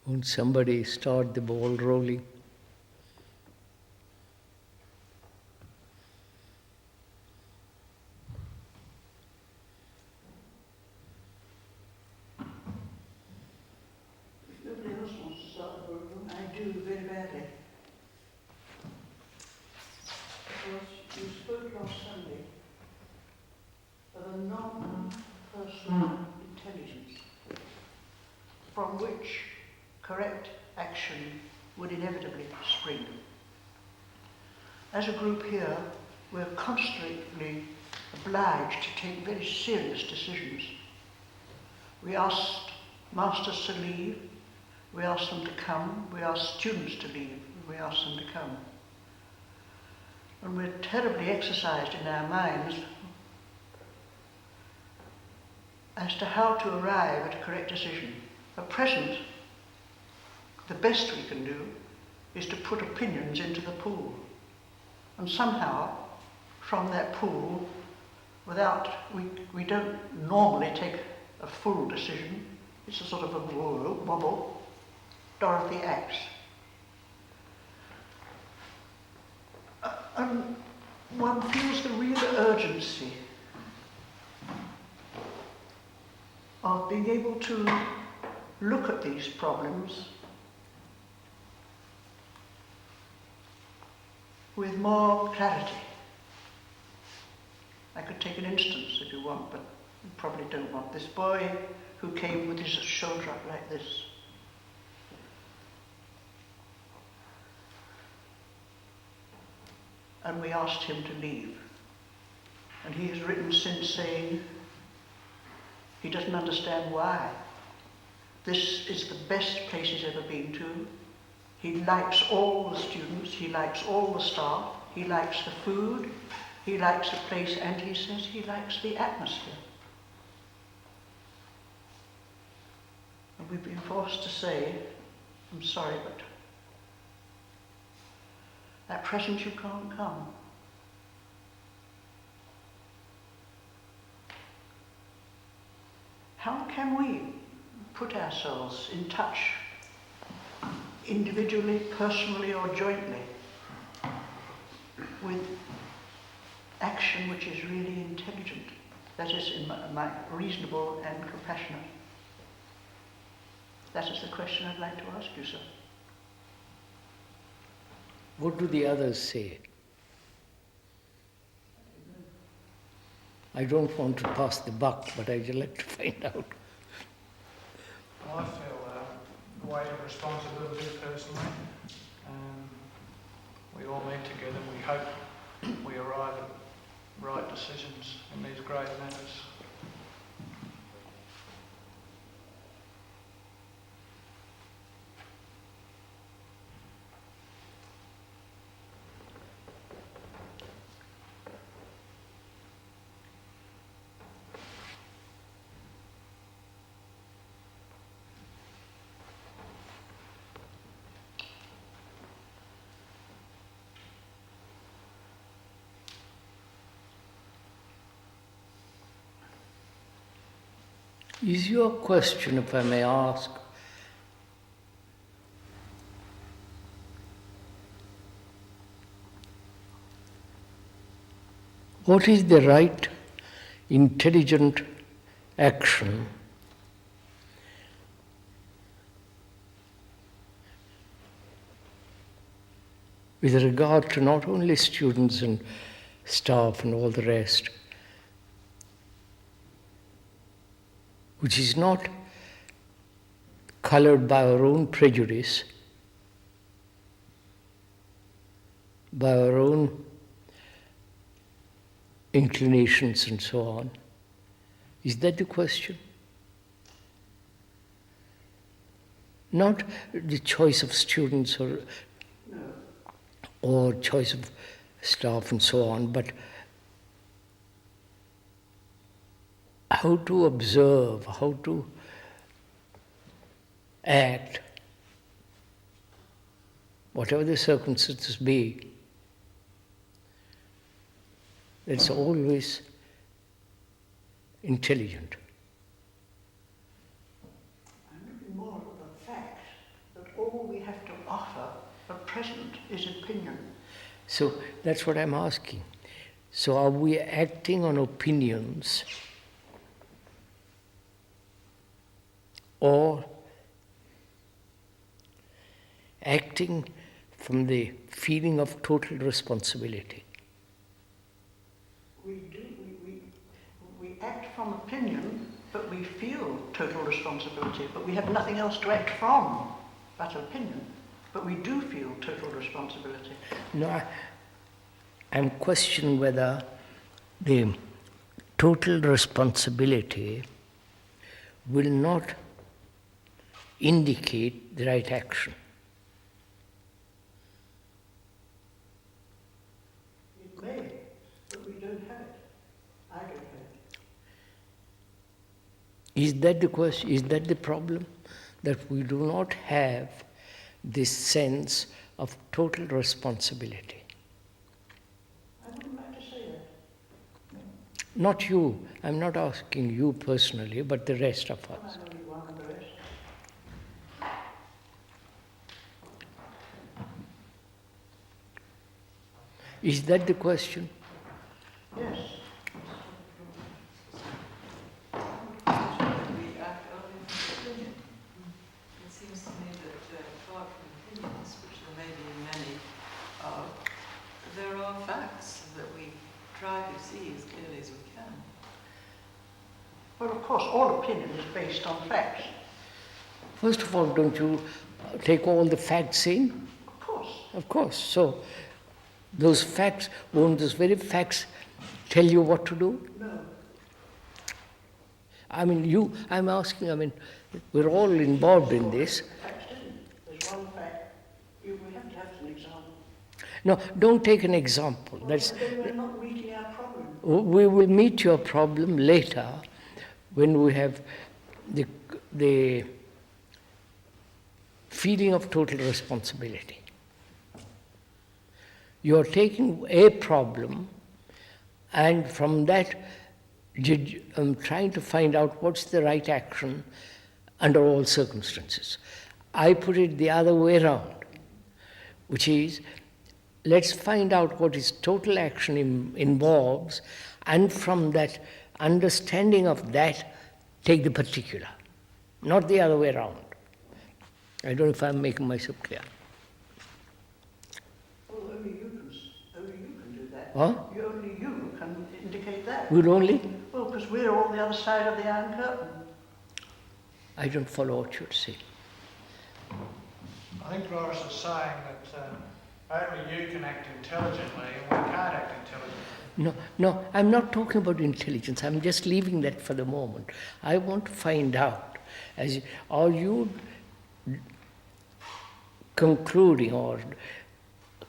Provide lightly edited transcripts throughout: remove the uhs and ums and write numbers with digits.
Won't somebody start the ball rolling? If nobody else wants to start the ball rolling, I do very badly. Because you spoke last Sunday of a non-personal intelligence from which correct action would inevitably spring. As a group here, we're constantly obliged to take very serious decisions. We asked masters to leave, we asked them to come, we asked students to leave, we asked them to come. And we're terribly exercised in our minds as to how to arrive at a correct decision. At present, the best we can do is to put opinions into the pool. And somehow, from that pool, we don't normally take a full decision. It's a sort of a wobble. Dorothy acts. And one feels the real urgency of being able to look at these problems with more clarity. I could take an instance if you want, but you probably don't want. This boy who came with his shoulder up like this. And we asked him to leave. And he has written since saying he doesn't understand why. This is the best place he's ever been to. He likes all the students, he likes all the staff, he likes the food, he likes the place, and he says he likes the atmosphere. And we've been forced to say, I'm sorry, but at present you can't come. How can we put ourselves in touch, individually, personally, or jointly, with action which is really intelligent, that is, in my reasonable and compassionate? That is the question I'd like to ask you, sir. What do the others say? I don't want to pass the buck, but I'd like to find out. Well, I feel a weight of responsibility personally. We all meet together and we hope we arrive at right decisions in these great matters. Is your question, if I may ask, what is the right, intelligent action with regard to not only students and staff and all the rest, which is not colored by our own prejudice, by our own inclinations and so on? Is that the question? Not the choice of students or choice of staff and so on, but how to observe, how to act, whatever the circumstances be. It's always intelligent. I'm looking more at the fact present is opinion. So that's what I'm asking. So are we acting on opinions or acting from the feeling of total responsibility? We act from opinion, but we feel total responsibility, but we have nothing else to act from but opinion. But we do feel total responsibility. No, I'm questioning whether the total responsibility will not indicate the right action. It may, but we don't have it. I don't have it. Is that the question? Is that the problem? That we do not have this sense of total responsibility. I wouldn't like to say that. Not you. I'm not asking you personally, but the rest of us. I know you are and the rest. Is that the question? Yes. We act only from opinion. It seems to me that apart from opinions, which there may be many, there are facts that we try to see as clearly as we can. Well, of course, all opinion is based on facts. First of all, don't you take all the facts in? Of course. Of course. So, those facts, won't those very facts tell you what to do? No. I'm asking, we're all involved in this. Facts didn't. There's one fact. We have to have an example. No, don't take an example. That's, Then we're not meeting our problem. we will meet your problem later when we have the feeling of total responsibility. You are taking a problem and from that trying to find out what's the right action under all circumstances. I put it the other way around, which is, let's find out what is total action involves, and from that understanding of that, take the particular, not the other way around. I don't know if I'm making myself clear. Well, only you can do that. Huh? Only you can indicate that. We'll only? Well, because we're on the other side of the Iron Curtain. I don't follow what you're saying. I think Boris is saying that only you can act intelligently and we can't act intelligently. No, I'm not talking about intelligence. I'm just leaving that for the moment. I want to find out, are you concluding or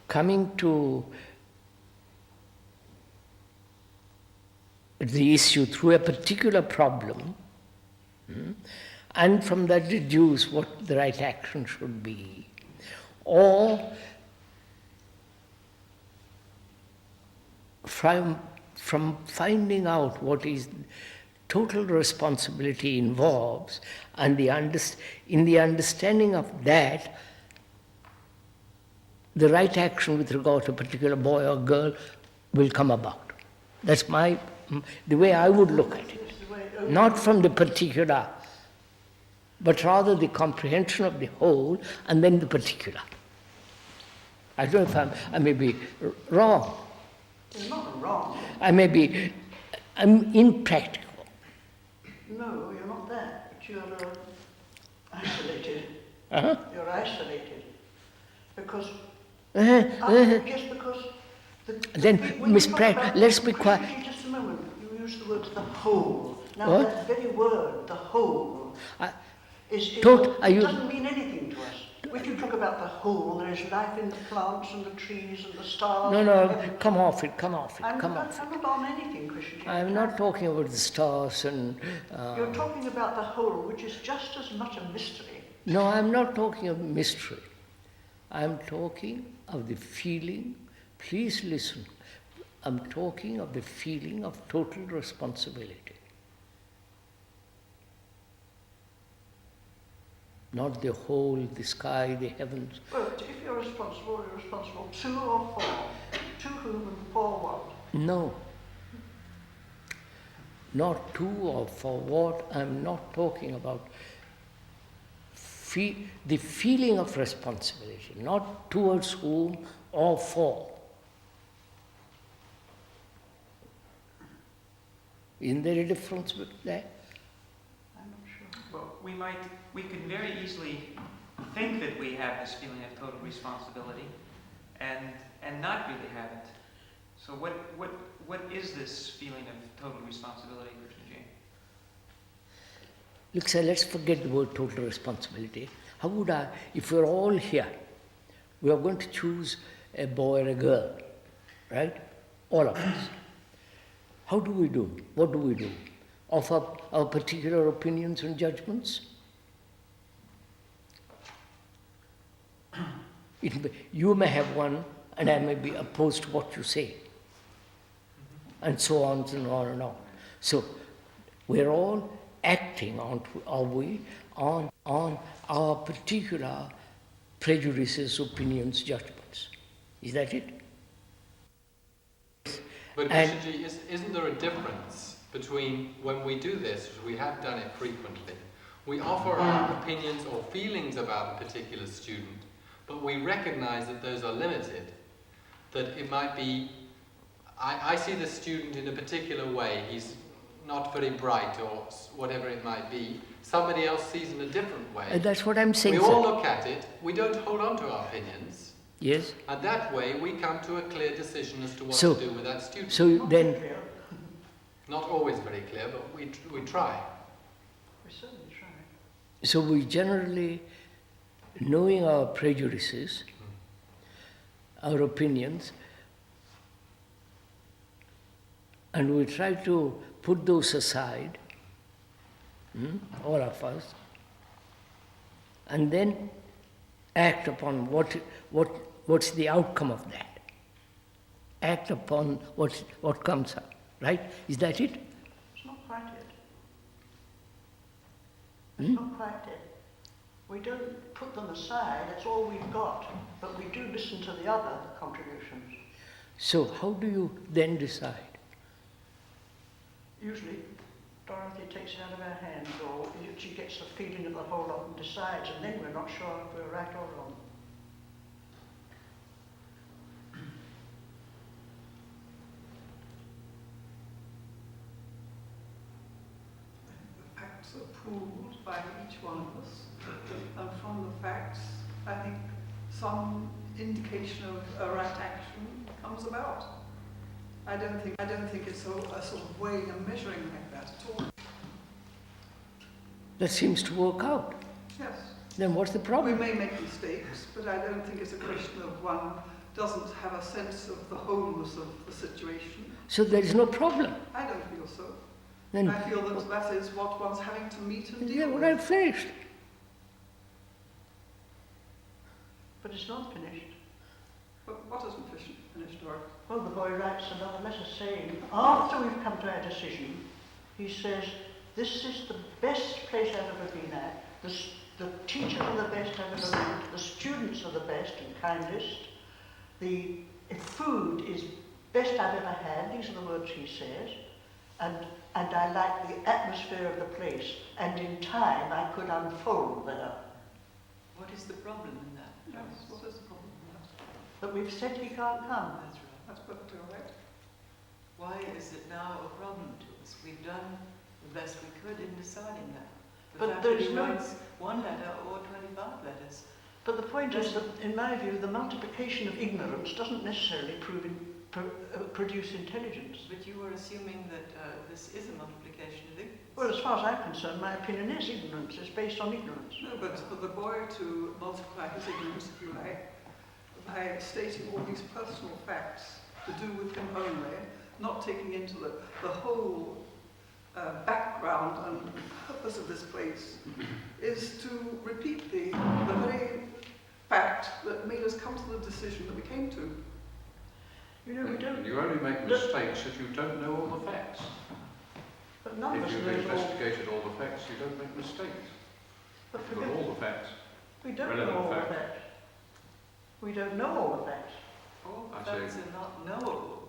coming to the issue through a particular problem, and from that deduce what the right action should be, or from finding out what is total responsibility involves, and in the understanding of that, the right action with regard to a particular boy or girl will come about. That's the way I would look at it. Not from the particular, but rather the comprehension of the whole and then the particular. I don't know if I may be wrong. You're not wrong. I'm impractical. No, you're not that. But you're isolated. Uh-huh. You're isolated. Because, Uh-huh. just because... Then, Miss Pratt, let's be quiet. Just a moment. You use the words the whole. Now, What? that very word, the whole, Are you- doesn't mean anything to us. If you talk about the whole, there is life in the plants and the trees and the stars. No, come off it. I'm not on anything, Christian. I'm not talking about the stars and... You're talking about the whole, which is just as much a mystery. No, I'm not talking of mystery. I'm talking of the feeling, please listen, I'm talking of the feeling of total responsibility. Not the whole, the sky, the heavens. Well, if you're irresponsible, irresponsible. 2 or 4? 2 whom and 4 what? No. Not 2 or 4 what. I'm not talking about the feeling of responsibility, not towards whom or for. Isn't there a difference with that? I'm not sure. Well, we could very easily think that we have this feeling of total responsibility and not really have it. So what is this feeling of total responsibility, Krishna Ji? Look, sir, let's forget the word total responsibility. How would I, if we're all here, we are going to choose a boy or a girl, right? All of us. How do we do? What do we do? Offer our particular opinions and judgments? You may have one, and I may be opposed to what you say, and so on and on and on. So we're all acting on, are we, on our particular prejudices, opinions, judgments. Is that it? But Krishnaji, isn't there a difference between when we do this, we have done it frequently, we offer our opinions or feelings about a particular student, but we recognize that those are limited, that it might be, I see the student in a particular way, he's not very bright or whatever it might be, somebody else sees in a different way. That's what I'm saying, we all look at it, we don't hold on to our opinions. Yes. And that way we come to a clear decision as to what to do with that student. So then, not always very clear, but we try. We certainly try. so we generally, knowing our prejudices, our opinions, and we try to put those aside, all of us, and then act upon what's the outcome of that. Act upon what comes up, right? Is that it? It's not quite it. It's not quite it. We don't put them aside, that's all we've got, but we do listen to the other contributions. So how do you then decide? Usually, Dorothy takes it out of our hands, or she gets the feeling of the whole lot and decides, and then we're not sure if we're right or wrong. The facts are pooled by each one of us, and from the facts, I think some indication of a right action comes about. I don't think it's a sort of weighing and measuring like that at all. That seems to work out. Yes. Then what's the We problem? may make mistakes, but I don't think it's a question of one doesn't have a sense of the wholeness of the situation. So there is no problem. I don't feel so. Then, I feel that that is what one's having to meet and yeah, deal well, with. I've finished. But it's not finished. But what isn't finished, Dorothy? Well, the boy writes another letter saying, after we've come to our decision, he says, this is the best place I've ever been at, the teachers are the best I've ever met, the students are the best and kindest, the food is best I've ever had, these are the words he says, and I like the atmosphere of the place, and in time I could unfold there. What is the problem in that? Yes, what is the problem with that? But we've said he can't come. That's right. That's perfectly all right. Why is it now a problem to us? We've done the best we could in deciding that. The But fact that there's he no- writes one letter or 25 letters. But the point is that, in my view, the multiplication of ignorance doesn't necessarily produce intelligence. But you were assuming that this is a multiplication of ignorance. Well, as far as I'm concerned, my opinion is ignorance. It's based on ignorance. No, but for the boy to multiply his ignorance, if you like, by stating all these personal facts to do with him only, not taking into the whole background and purpose of this place, is to repeat the very fact that made us come to the decision that we came to. You know, we don't. And you only make mistakes if you don't know all the facts. But none of If us you've knows all. investigated all the facts, you don't make mistakes. But You've got all the facts. we don't know relevant all of facts. that. We don't know all the facts. All I facts see. are not knowable.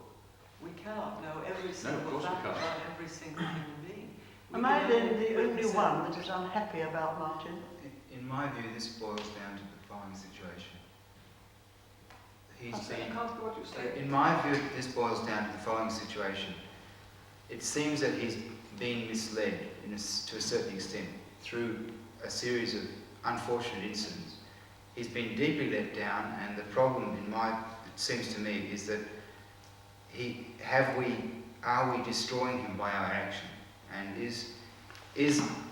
We cannot know every single course we fact can't. about every single human being. We Am can I then only the only present- one that is unhappy about Martin? In my view, this boils down to the following situation. He's I been, can't hear what you say. in my view, this boils down to the following situation. It seems that he's been misled to a certain extent through a series of unfortunate incidents. He's been deeply let down, and the problem, it seems to me, is that are we destroying him by our action? And is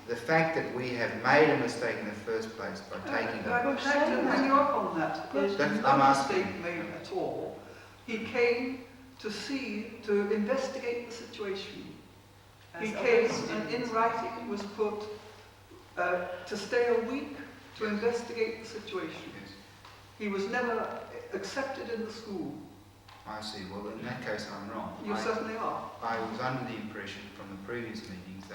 the fact that we have made a mistake in the first place by taking I would like to hang you up on that, because That's- there's I'm no asking. mistake made at all. He came to investigate the situation. as He other came, and students. in writing it was put to stay a week to investigate the situation. Yes, He was never accepted in the school. I see. Well, in that case, I'm wrong. You certainly are. I was under the impression from the previous meetings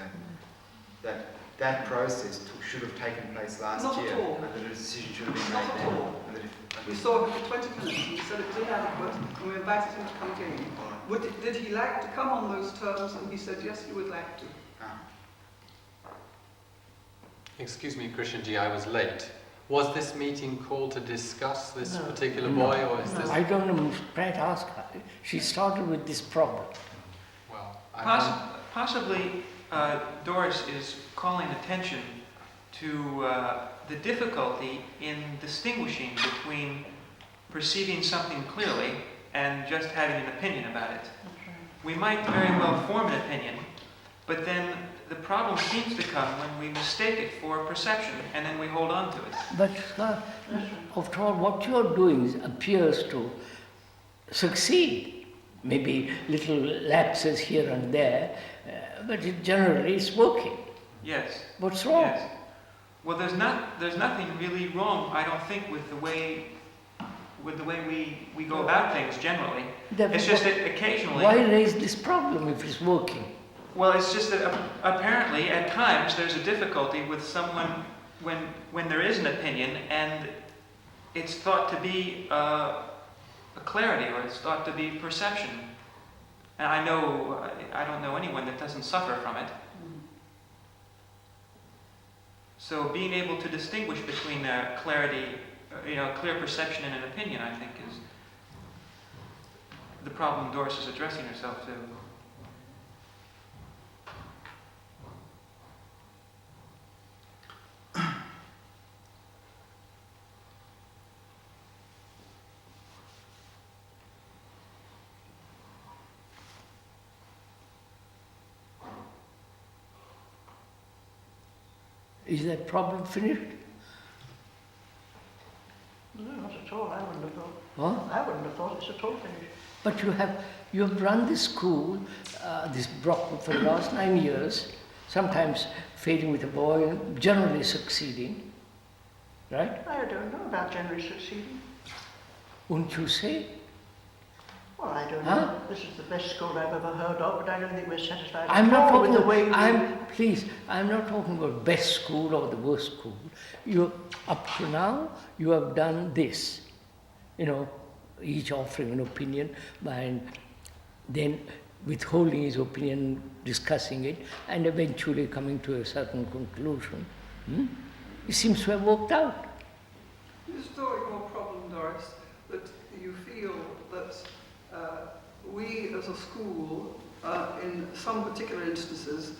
that process should have taken place last Not at year, all. and that a decision should have been Not made at then. all. And that We saw him for 20 minutes and he said it was inadequate and we invited him to come again. Did he like to come on those terms? And he said, yes, he would like to. Ah. Excuse me, Krishnji, I was late. Was this meeting called to discuss this No. particular boy, or is No. this... I don't know, Pratt asked her. She started with this problem. Well, I Possibly, Doris is calling attention to the difficulty in distinguishing between perceiving something clearly and just having an opinion about it. We might very well form an opinion, but then the problem seems to come when we mistake it for perception and then we hold on to it. But after all, what you're doing appears to succeed. Maybe little lapses here and there, but it generally is working. Yes. What's wrong? Yes. Well, there's nothing really wrong, I don't think, with the way we go about things generally. It's just that occasionally. Why raise this problem if it's working? Well, it's just that apparently at times there's a difficulty with someone when there is an opinion and it's thought to be a clarity or it's thought to be perception. And I don't know anyone that doesn't suffer from it. So being able to distinguish between clarity, clear perception and an opinion, I think, is the problem Doris is addressing herself to. Is that problem finished? No, not at all. I wouldn't have thought. Huh? I wouldn't have thought it's at all finished. But you have run this school, this Brockwood, for the last 9 years, sometimes failing with a boy, generally succeeding, right? I don't know about generally succeeding. Wouldn't you say? Well, I don't Huh? know. This is the best school I've ever heard of, but I don't think we're satisfied I'm at not all talking. with the way we... I'm not talking about best school or the worst school. Up to now, you have done this. Each offering an opinion, and then withholding his opinion, discussing it, and eventually coming to a certain conclusion. It seems to have worked out. Is your problem, Doris, that you feel that we as a school, in some particular instances,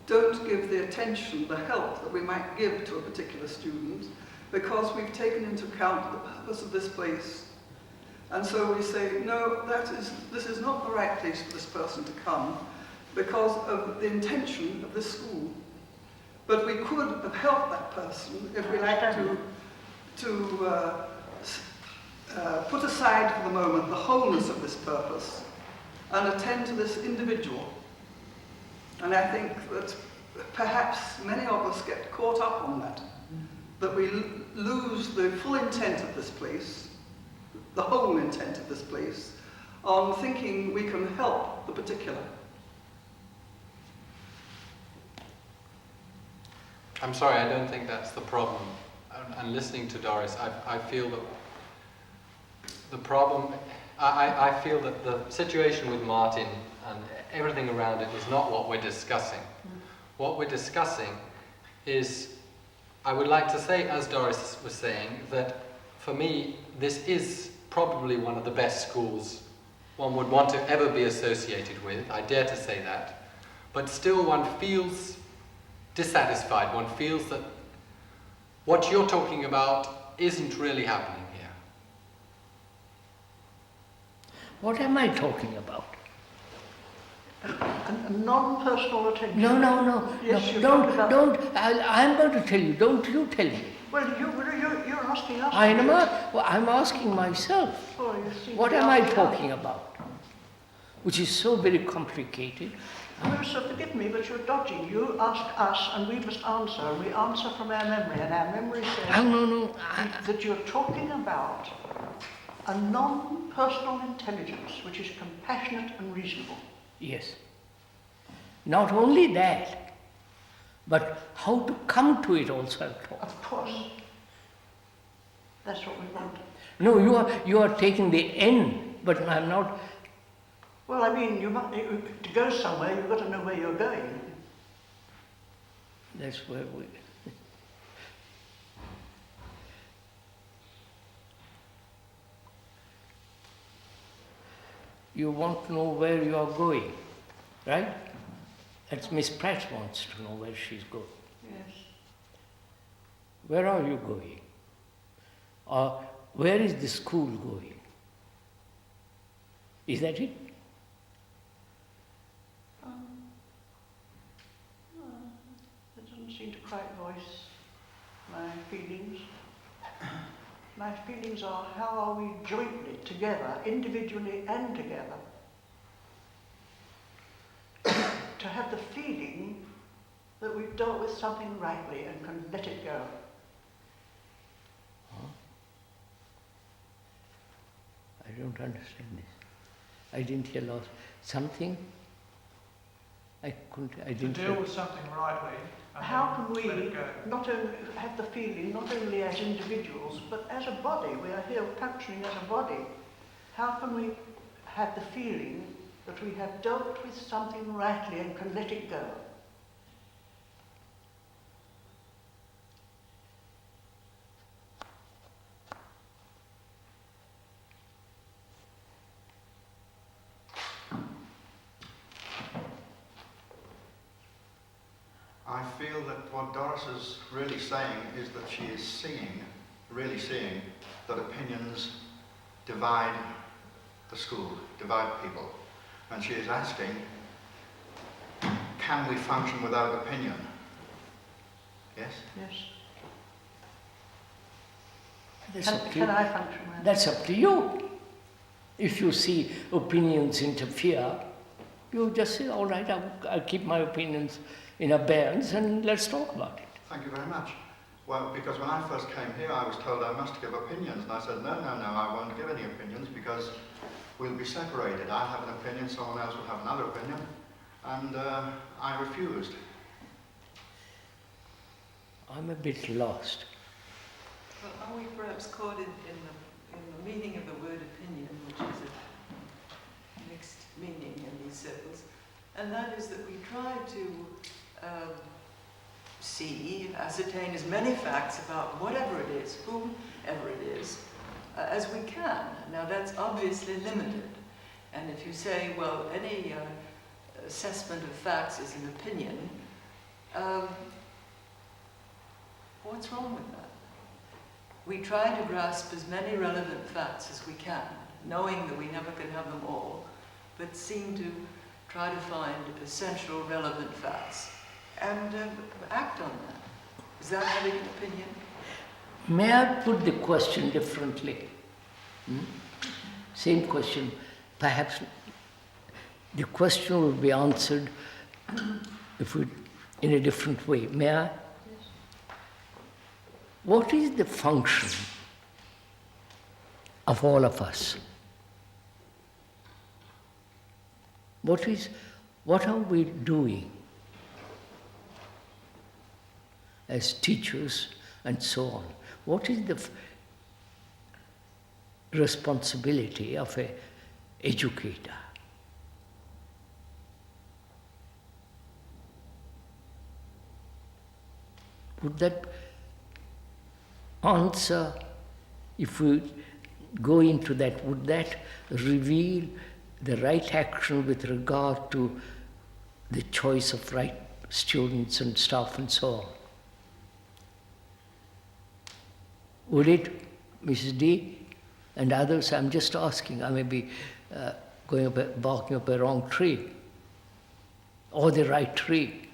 don't give the attention, the help that we might give to a particular student because we've taken into account the purpose of this place. And so we say, no, this is not the right place for this person to come because of the intention of this school. But we could have helped that person if we like to put aside for the moment the wholeness of this purpose and attend to this individual. And I think that perhaps many of us get caught up on that we lose the full intent of this place, the whole intent of this place, on thinking we can help the particular. I'm sorry, I don't think that's the problem. And listening to Doris, I feel that the problem. I feel that the situation with Martin and everything around it is not what we're discussing. What we're discussing is, I would like to say, as Doris was saying, that for me, this is probably one of the best schools one would want to ever be associated with. I dare to say that. But still one feels dissatisfied. One feels that what you're talking about isn't really happening here. What am I talking about? A non-personal attention. No. Yes, you don't. talked about- Don't. I'm going to tell you. Don't you tell me. Well, you're asking us. I'm asking myself. Oh, you seem to What be am I asking talking us. about? Which is so very complicated. Oh, so forgive me, but you're dodging. You ask us, and we must answer, and we answer from our memory, and our memory says No. that you're talking about a non-personal intelligence which is compassionate and reasonable. Yes. Not only that, but how to come to it also I've taught. Of course. That's what we want. No, you are taking the end, but I'm not. Well, I mean, to go somewhere, you've got to know where you're going. That's where we. You want to know where you are going, right? That's Miss Pratt wants to know where she's going. Yes. Where are you going? Or where is the school going? Is that it? It doesn't seem to quite voice my feelings. My feelings are, how are we jointly together, individually and together, to have the feeling that we've dealt with something rightly and can let it go. I don't understand this. I didn't hear last something. I didn't To deal hear. with something rightly. and How then can we let it go. not only have the feeling, not only as individuals, but as a body? We are here functioning as a body. How can we have the feeling that we have dealt with something rightly and can let it go? I feel that what Doris is really saying is that she is seeing, really seeing, that opinions divide the school, divide people. And she is asking, can we function without opinion? Yes? Yes. That's up to Can you. I function with That's up to you. If you see opinions interfere, you just say, all right, I'll keep my opinions in abeyance and let's talk about it. Thank you very much. Well, because when I first came here, I was told I must give opinions, and I said, no, I won't give any opinions because we'll be separated. I'll have an opinion, someone else will have another opinion, and I refused. I'm a bit lost. Well, are we perhaps caught in the meaning of the word opinion, which is a mixed meaning in these circles, and that is that we try to ascertain as many facts about whatever it is, whomever it is, as we can. Now that's obviously limited. And if you say, well, any assessment of facts is an opinion, what's wrong with that? We try to grasp as many relevant facts as we can, knowing that we never can have them all, but seem to try to find essential relevant facts and act on that. Is that having an opinion? May I put the question differently? Same question. Perhaps the question will be answered in a different way. May I? Yes. What is the function of all of us? What are we doing as teachers and so on? What is responsibility of an educator. Would that answer, if we go into that, would that reveal the right action with regard to the choice of right students and staff and so on? Would it, Mrs. D and others? I'm just asking. I may be barking up a wrong tree, or the right tree.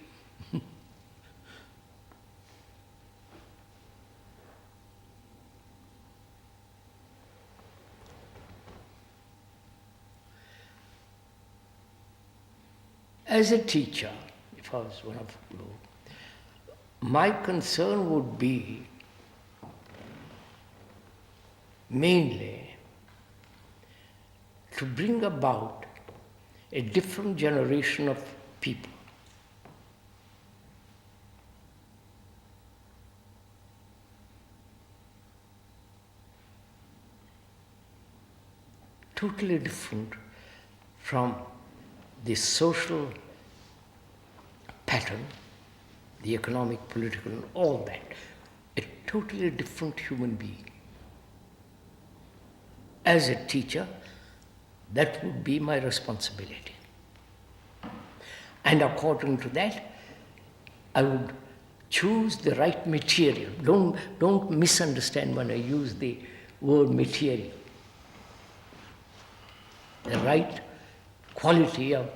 As a teacher, if I was one of you, my concern would be mainly to bring about a different generation of people. Totally different from the social pattern, the economic, political, and all that. A totally different human being. As a teacher, that would be my responsibility. And according to that, I would choose the right material. Don't misunderstand when I use the word material. The right quality of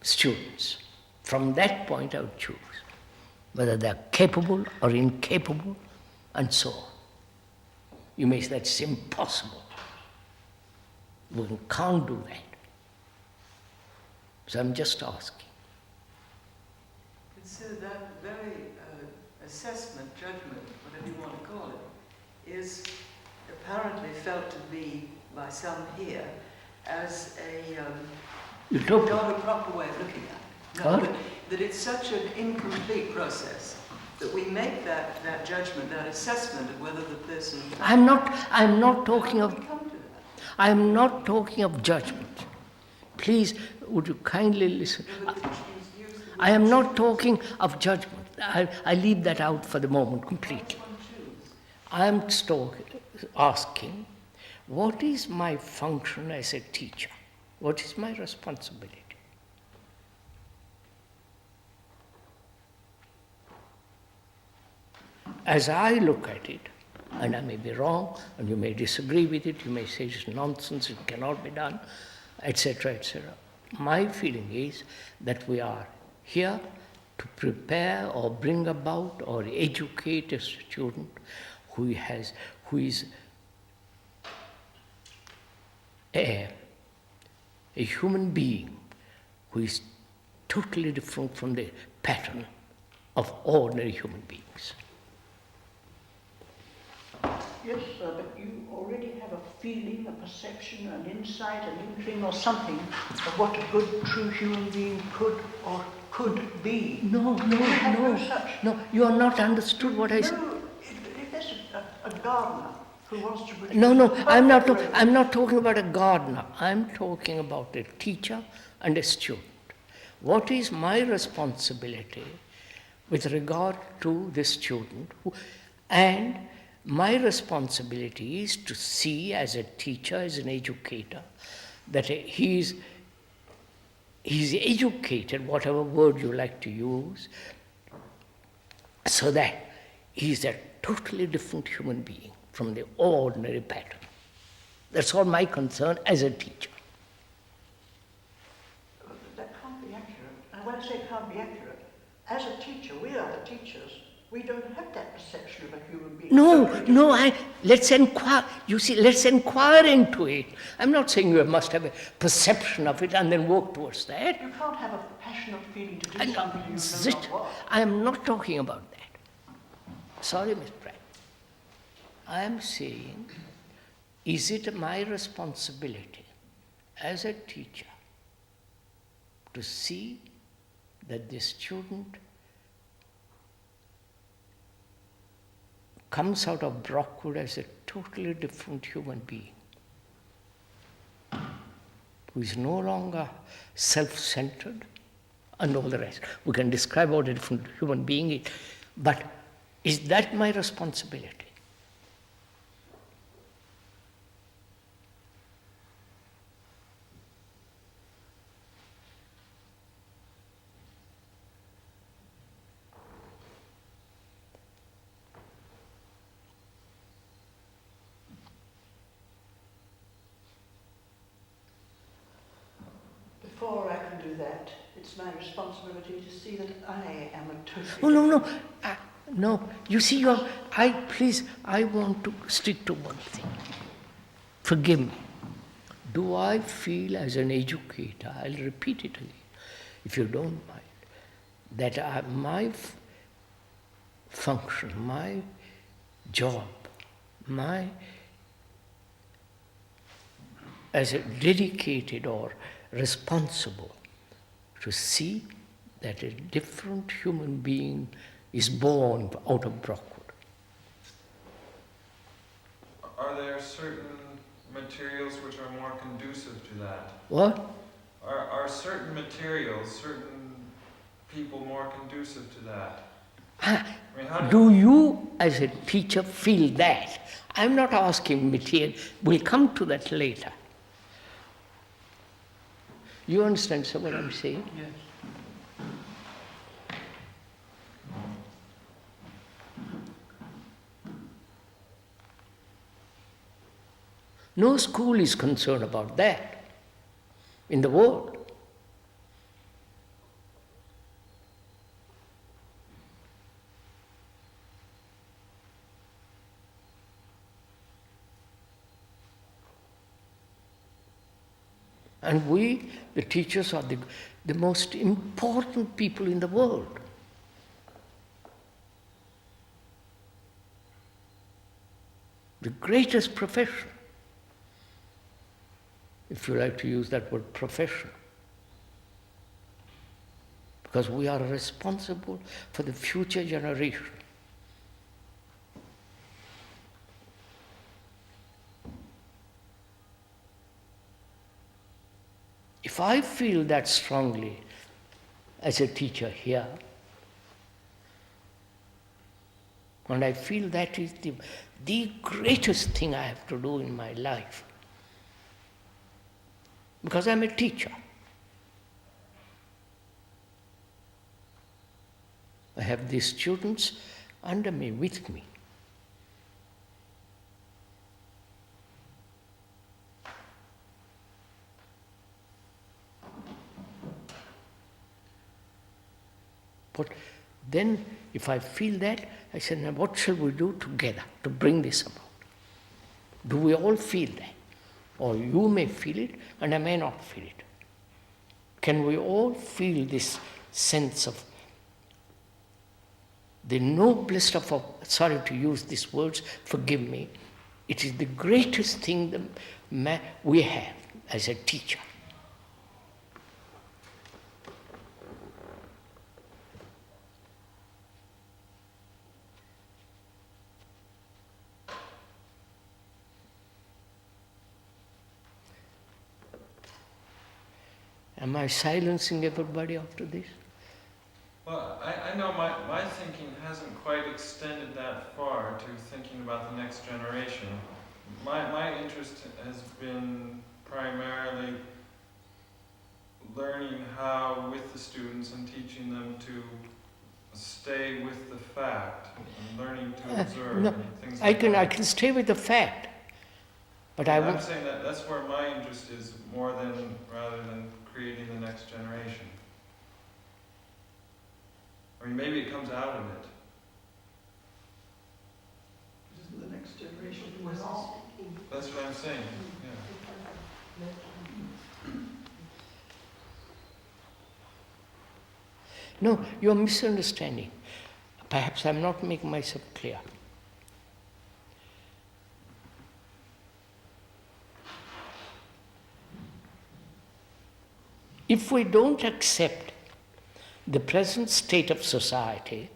students. From that point I would choose whether they are capable or incapable and so on. You may say that's impossible. We can't do that. So I'm just asking. Consider that very assessment, judgment, whatever you want to call it, is apparently felt to be by some here as not a proper way of looking at it. No, that it's such an incomplete process that we make that judgment, that assessment of whether the person. I'm not talking of judgment. Please, would you kindly listen? I am not talking of judgment. I leave that out for the moment completely. I am asking, what is my function as a teacher? What is my responsibility? As I look at it, and I may be wrong, and you may disagree with it, you may say it's nonsense, it cannot be done, etc., etc. My feeling is that we are here to prepare or bring about or educate a student who is a human being who is totally different from the pattern of ordinary human beings. Yes, sir, but you already have a feeling, a perception, an insight, an inkling or something of what a good, true human being could be. No, you are not understood what I said. No, if there's a gardener who wants to produce... No, I'm not talking about a gardener. I'm talking about a teacher and a student. What is my responsibility with regard to the student? And my responsibility is to see as a teacher, as an educator, that he's educated, whatever word you like to use, so that he's a totally different human being from the ordinary pattern. That's all my concern as a teacher. That can't be accurate. And when I say it can't be accurate, as a teacher, we are the teachers. We don't have that perception of a human being. Let's inquire. You see, let's inquire into it. I'm not saying you must have a perception of it and then work towards that. You can't have a passionate feeling to do something you know not what. I am not talking about that. Sorry, Miss Pratt. I am saying, is it my responsibility as a teacher to see that the student comes out of Brockwood as a totally different human being, who is no longer self-centered and all the rest. We can describe what a different human being is, but is that my responsibility? Before I can do that, it's my responsibility to see that I am a totally... Oh, no. No, you see, I want to stick to one thing. Forgive me. Do I feel as an educator, I'll repeat it again, if you don't mind, that my function, my job, as a dedicated or responsible to see that a different human being is born out of Brockwood. Are there certain materials which are more conducive to that? What? Are certain materials, certain people more conducive to that? I mean, Do you, as a teacher, feel that? I'm not asking material. We'll come to that later. You understand, sir, what I'm saying? Yes. No school is concerned about that in the world. And we, the teachers, are the most important people in the world. The greatest profession, if you like to use that word, profession. Because we are responsible for the future generation. If I feel that strongly as a teacher here, and I feel that is the greatest thing I have to do in my life, because I'm a teacher. I have these students under me, with me. But then, if I feel that, I say, now what shall we do together to bring this about? Do we all feel that? Or you may feel it, and I may not feel it. Can we all feel this sense of the noblest of all, sorry to use these words, forgive me, it is the greatest thing that we have as a teacher. Am I silencing everybody after this? Well, I know my thinking hasn't quite extended that far to thinking about the next generation. My interest has been primarily learning how, with the students, and teaching them to stay with the fact, and learning to observe, No, and things like that. I can stay with the fact, but I'm saying that that's where my interest is more than, rather than creating the next generation. I mean, maybe it comes out of it. Isn't the next generation was all? That's what I'm saying, yeah. No, you're misunderstanding. Perhaps I'm not making myself clear. If we don't accept the present state of society,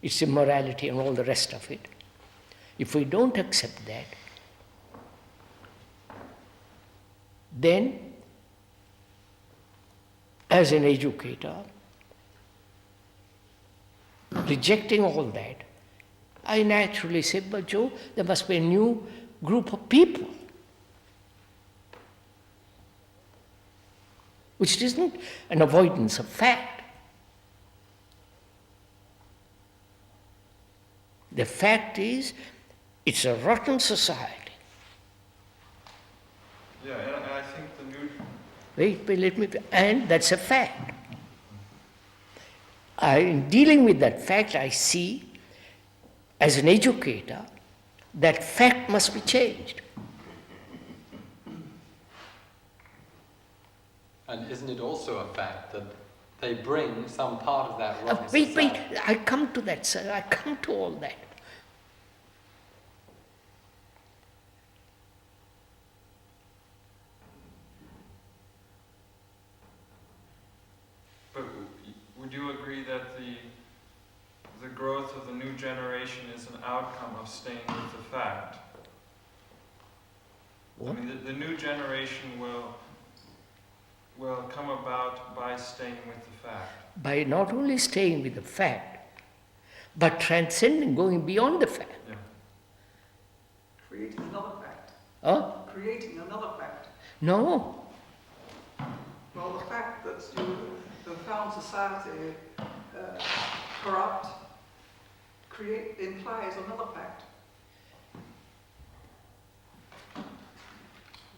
its immorality and all the rest of it. If we don't accept that, then as an educator, rejecting all that, I naturally say, but Joe, there must be a new group of people, which isn't an avoidance of fact. The fact is, it's a rotten society. Yeah, and I think the new... Wait, let me... And that's a fact. In dealing with that fact, I see, as an educator, that fact must be changed. And isn't it also a fact that they bring some part of that rotten Wait, society? I come to that, sir. I come to all that. But would you agree that the growth of the new generation is an outcome of staying with the fact? What? I mean, the new generation will come about by staying with the fact. By not only staying with the fact, but transcending, going beyond the fact. Yeah. Creating another fact. Huh? Creating another fact. No. Well, the fact that you have found society corrupt implies another fact.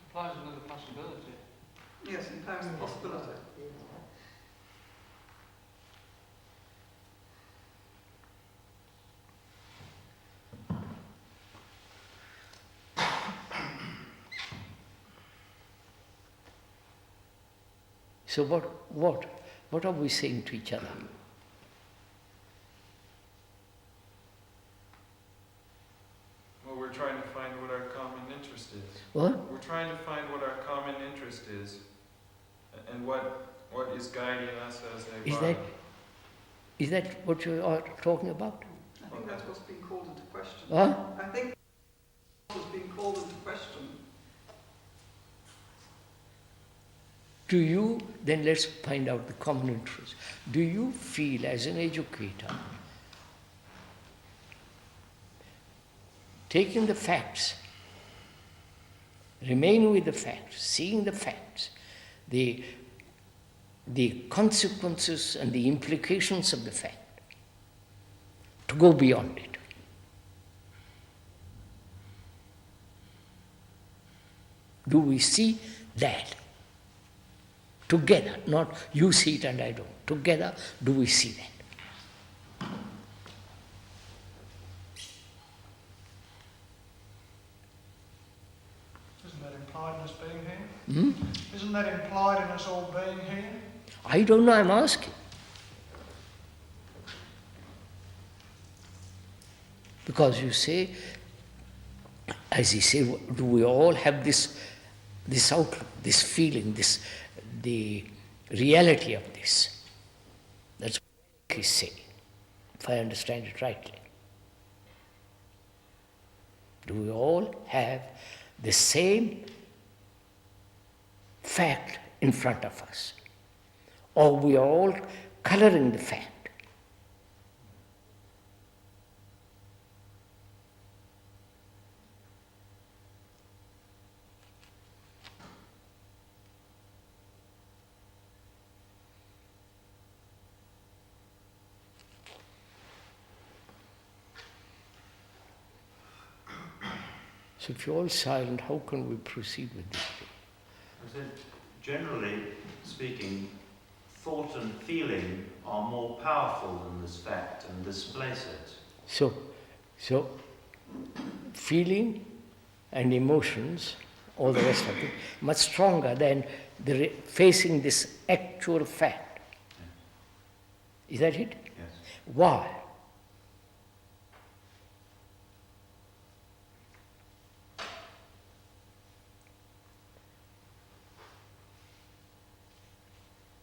Implies another possibility. Yes, implies the possibility. So what are we saying to each other? Well, we're trying to find what our common interest is. What? We're trying to find what our common interest is, and what is guiding us as a body. Is that what you are talking about? I think that's what's being called into question. Huh? I think what's being called into question. Do you, then let's find out the common interest. Do you feel as an educator, taking the facts, remaining with the facts, seeing the facts, the consequences and the implications of the fact, to go beyond it? Do we see that? Together, not you see it and I don't. Together, do we see that? Isn't that implied in us being here? Isn't that implied in us all being here? I don't know, I'm asking. Because you say, as you say, do we all have this outlook, this feeling, the reality of this? That's what he's saying, if I understand it rightly. Do we all have the same fact in front of us? Or we are all coloring the fact? So if you're all silent, how can we proceed with this thing? I said, generally speaking, thought and feeling are more powerful than this fact and displace it. So feeling and emotions, all the rest of it, much stronger than facing this actual fact. Is that it? Yes. Why?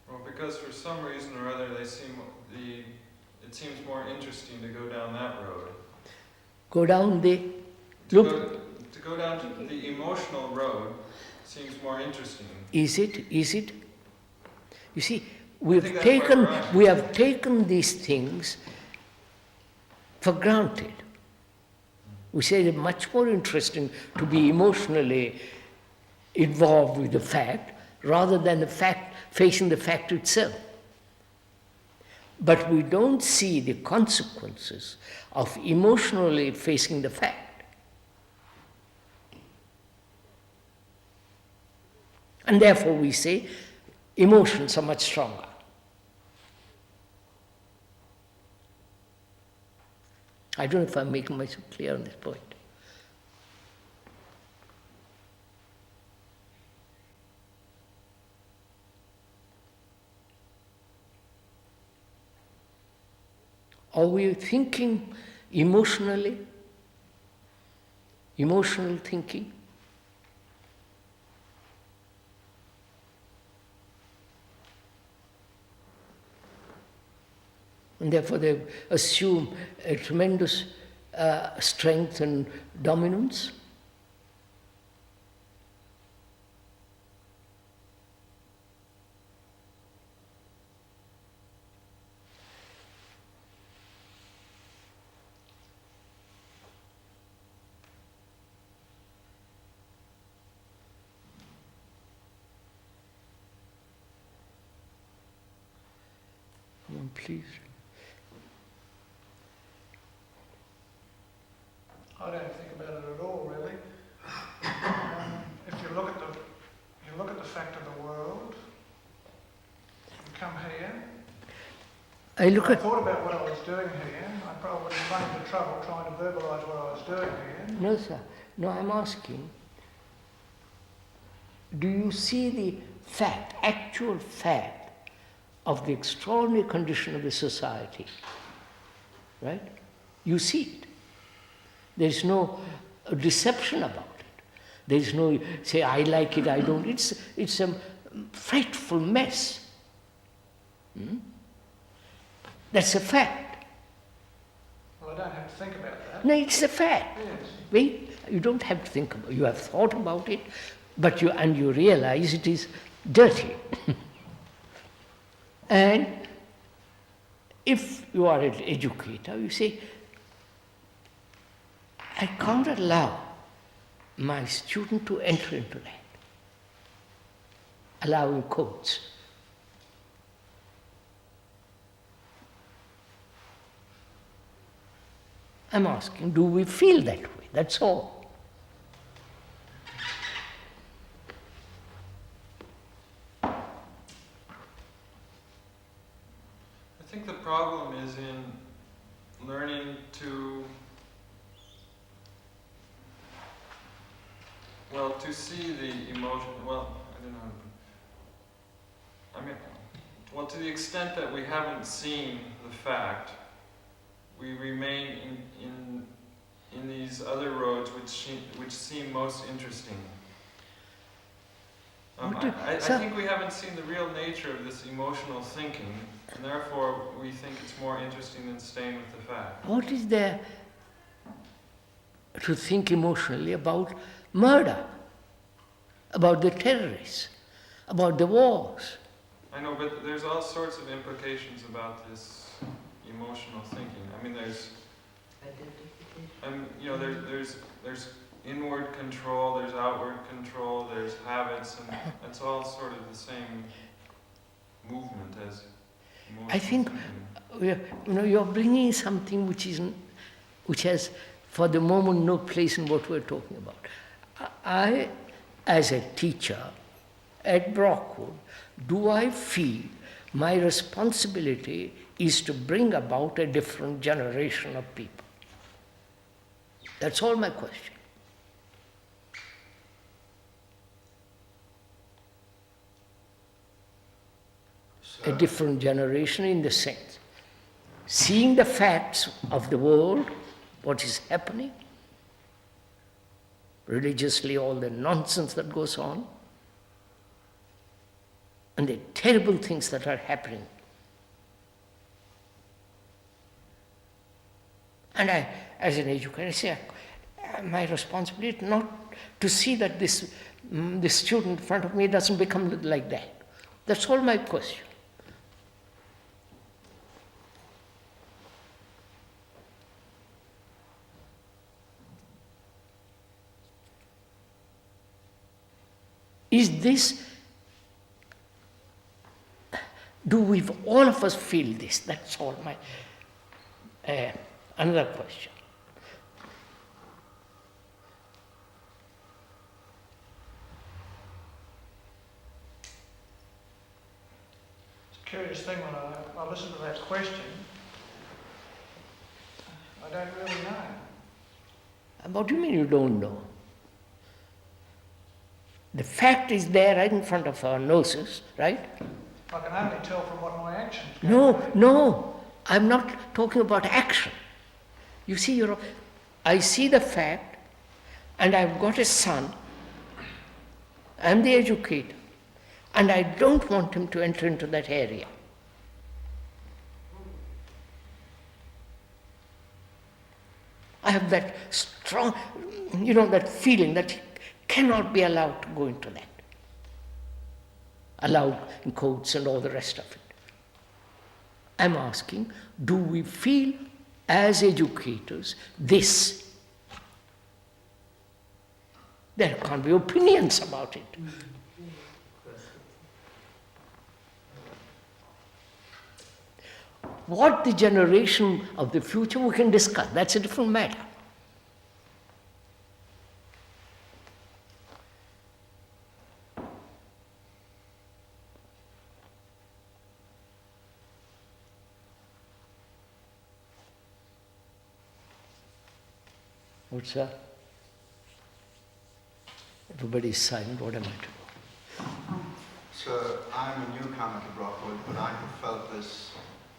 Well, because for some reason or other it it seems more interesting to go down that road. Go down the... To Look, go down to the emotional road seems more interesting. is it? You see, I think that's quite right. we have taken these things for granted. We say it's much more interesting to be emotionally involved with the fact rather than the fact, facing the fact itself. But we don't see the consequences of emotionally facing the fact. And therefore we say emotions are much stronger. I don't know if I'm making myself clear on this point. Are we thinking emotionally? Emotional thinking? And therefore they assume a tremendous strength and dominance. Come on, please. I don't think about it at all, really. If you look at the fact of the world, you come here. I thought about what I was doing here. I probably would have run into trouble trying to verbalise what I was doing here. No, sir. No, I'm asking, do you see the fact, actual fact of the extraordinary condition of the society? Right? You see it. There's no deception about it. There's no, say, I like it, I don't. It's a frightful mess. That's a fact. Well, I don't have to think about that. No, it's a fact. Yes. Wait, you don't have to think about it. You have thought about it, but you realize it is dirty. And if you are an educator, you say, I can't allow my student to enter into that. Allowing quotes. I'm asking, do we feel that way? That's all. I think the problem is in learning to, well, to see the emotion, well, I don't know how to put it. I mean, well, to the extent that we haven't seen the fact, we remain in these other roads which seem most interesting. I think we haven't seen the real nature of this emotional thinking, and therefore we think it's more interesting than staying with the fact. What is there to think emotionally about murder, about the terrorists, about the wars? I know, but there's all sorts of implications about this emotional thinking. I mean, there's inward control, there's outward control, there's habits, and it's all sort of the same movement as emotional I think thinking. you're bringing something which has, for the moment, no place in what we're talking about. I, as a teacher at Brockwood, do I feel my responsibility is to bring about a different generation of people? That's all my question. A different generation in the sense, seeing the facts of the world, what is happening, religiously all the nonsense that goes on, and the terrible things that are happening. And I, as an educator, I say, my responsibility not to see that this student in front of me doesn't become like that. That's all my question. Is this, do we, all of us feel this? That's all my, another question. It's a curious thing when I listen to that question, I don't really know. What do you mean you don't know? The fact is there right in front of our noses, right? I can only tell from what my actions go. No, I'm not talking about action. You see, I see the fact, and I've got a son, I'm the educator, and I don't want him to enter into that area. I have that strong, that feeling that he cannot be allowed to go into that. Allowed in quotes and all the rest of it. I'm asking, do we feel as educators this? There can't be opinions about it. What the generation of the future we can discuss, that's a different matter. What's that? Everybody's silent, what am I to do? So I'm a newcomer to Brockwood, but I have felt this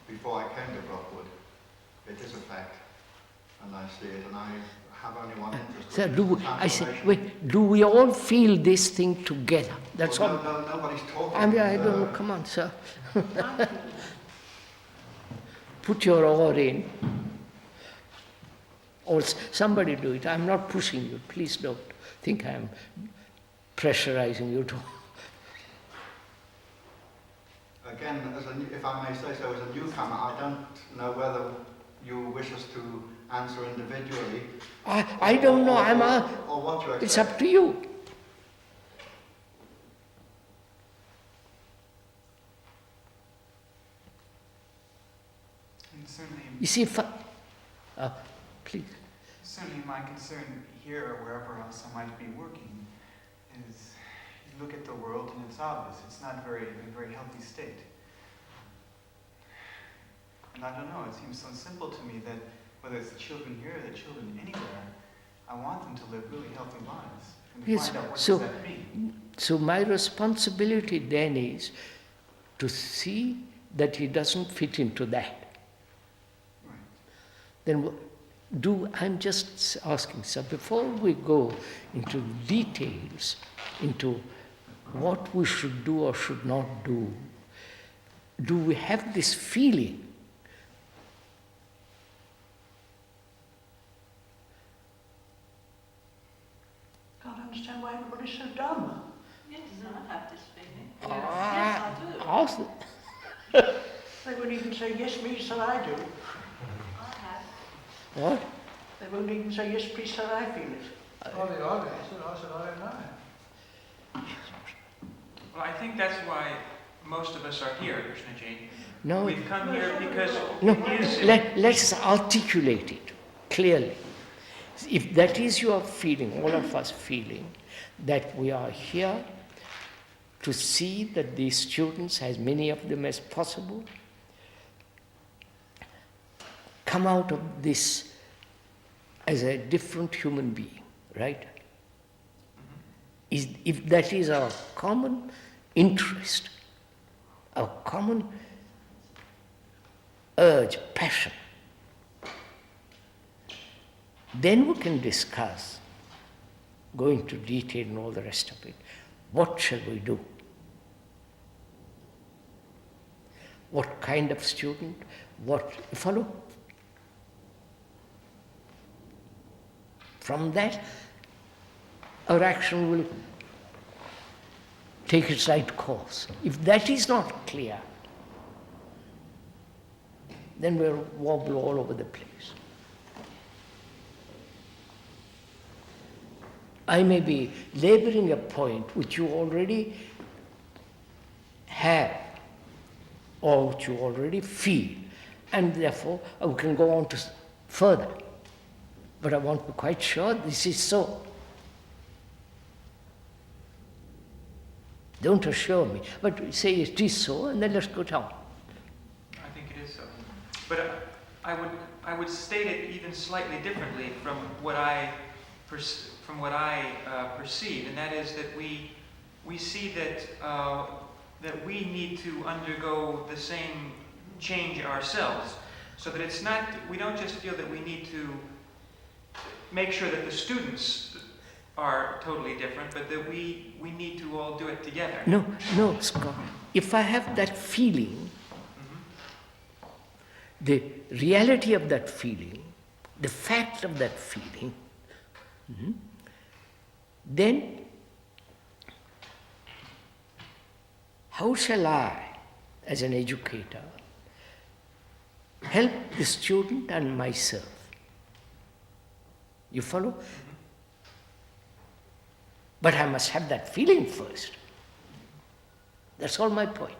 before I came to Brockwood. It is a fact, and I see it, and I have only one interest. Sir, do we all feel this thing together? That's all. No, nobody's talking. I don't know, come on, sir. Put your oar in. Or somebody do it. I'm not pushing you. Please don't think I'm pressurizing you to. Again, if I may say so, as a newcomer, I don't know whether you wish us to answer individually. I don't know. Or what you expect. It's up to you. And certainly, You see, please. Certainly my concern here or wherever else I might be working is you look at the world and it's obvious. It's not in a very healthy state. And I don't know, it seems so simple to me that whether it's the children here or the children anywhere, I want them to live really healthy lives. And Yes, find out what so, does that mean. So my responsibility then is to see that he doesn't fit into that. Right. Then I'm just asking, sir, before we go into details, into what we should do or should not do we have this feeling? Can't understand why everybody's so dumb. Yes, I have this feeling. Yes, I do. Awesome. They won't even say, yes, please, sir, I do. I have. What? They won't even say, yes, please, sir, I feel it. Well, the odd answer, I said, I don't know. Well, I think that's why most of us are here, Krishnaji. No. We've come here because No, it is... let's articulate it clearly. If that is your feeling, all of us feeling, that we are here to see that these students, as many of them as possible, come out of this as a different human being, right? If that is our common interest, our common urge, passion, then we can discuss, go into detail and all the rest of it. What shall we do? What kind of student? What, follow? From that, our action will take its right course. If that is not clear, then we'll wobble all over the place. I may be laboring a point which you already have or which you already feel, and therefore we can go on to further. But I want to be quite sure this is so. Don't assure me, but say it is so, and then let's go down. I think it is so. But I would state it even slightly differently from what I perceive, and that is that we see that we need to undergo the same change ourselves, so that it's not, we don't just feel that we need to make sure that the students are totally different, but that we need to all do it together. No, Scott. If I have that feeling, the reality of that feeling, the fact of that feeling, then how shall I, as an educator, help the student and myself? You follow? But I must have that feeling first. That's all my point.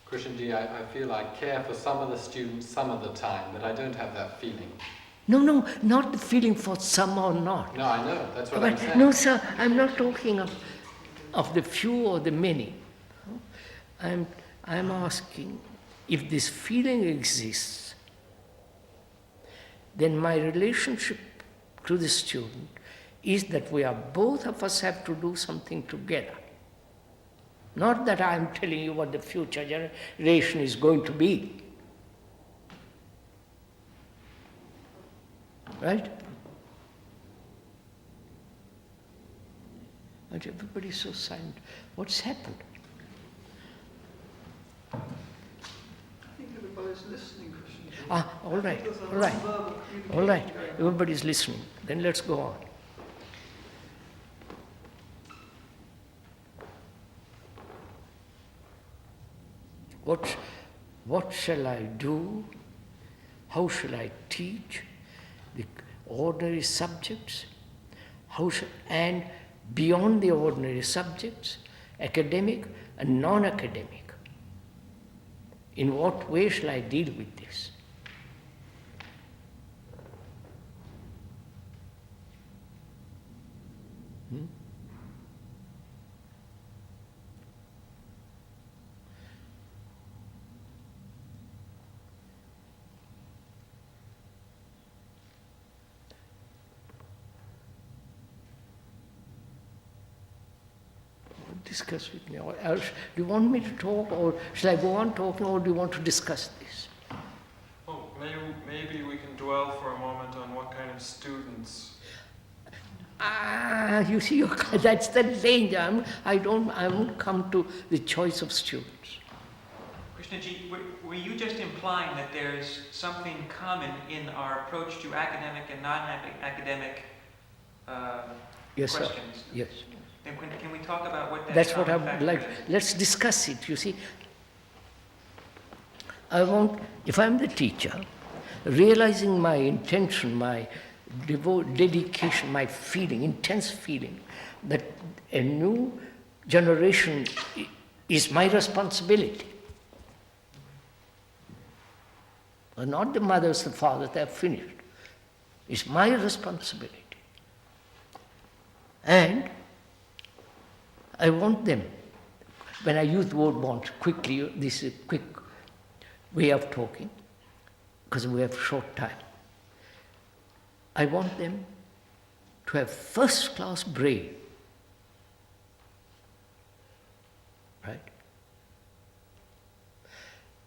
Krishnji, I feel I care for some of the students some of the time, but I don't have that feeling. No, not the feeling for some or not. No, I know, that's what I'm saying. No, sir, I'm not talking of the few or the many. I'm asking, if this feeling exists, then my relationship to the student is that both of us have to do something together. Not that I'm telling you what the future generation is going to be. Right? But everybody's so silent. What's happened? I think everybody's listening, Krishna. All right. Everybody's listening. Then let's go on. What shall I do? How shall I teach the ordinary subjects? And beyond the ordinary subjects, academic and non-academic? In what way shall I deal with this? Discuss with me. Or else, do you want me to talk, or shall I go on talking, or do you want to discuss this? Oh, maybe we can dwell for a moment on what kind of students. You see, that's the danger. I won't come to the choice of students. Krishnaji, were you just implying that there's something common in our approach to academic and non-academic Yes, questions? sir. Yes. Then can we talk about what that That's what I common would factor like. is? Let's discuss it, you see. If I'm the teacher, realizing my intention, my dedication, my feeling, intense feeling, that a new generation is my responsibility. But not the mothers, the fathers, they're finished. It's my responsibility. And I want them, when I use the word want, quickly, this is a quick way of talking, because we have short time. I want them to have first-class brain, right?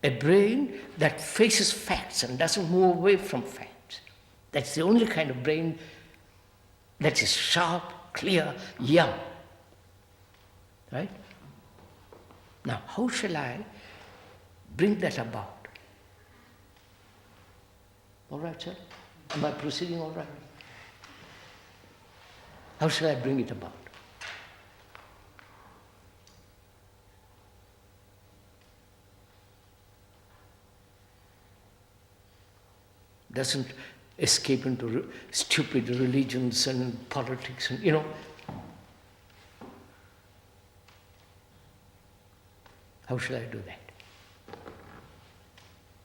A brain that faces facts and doesn't move away from facts. That's the only kind of brain that is sharp, clear, young. Right? Now, how shall I bring that about. All right, sir? Am I proceeding all right? How shall I bring it about? Doesn't escape into stupid religions and politics and, How shall I do that?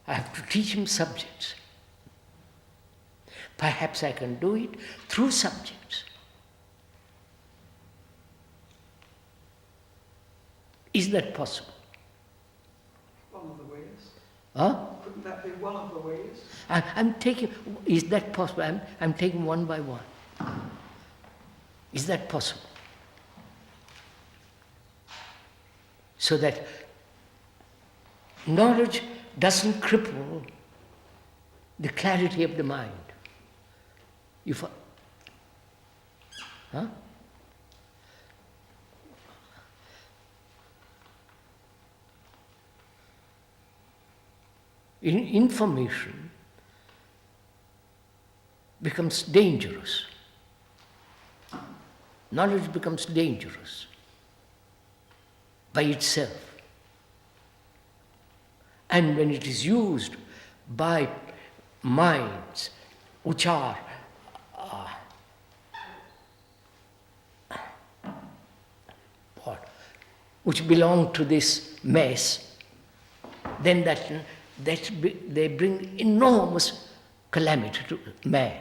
I have to teach him subjects. Perhaps I can do it through subjects. Is that possible? One of the ways. Huh? Couldn't that be one of the ways? I'm taking, is that possible? I'm taking one by one. Is that possible? So that knowledge doesn't cripple the clarity of the mind. Huh? Information becomes dangerous. Knowledge becomes dangerous by itself. And when it is used by minds which are which belong to this mess, then they bring enormous calamity to man.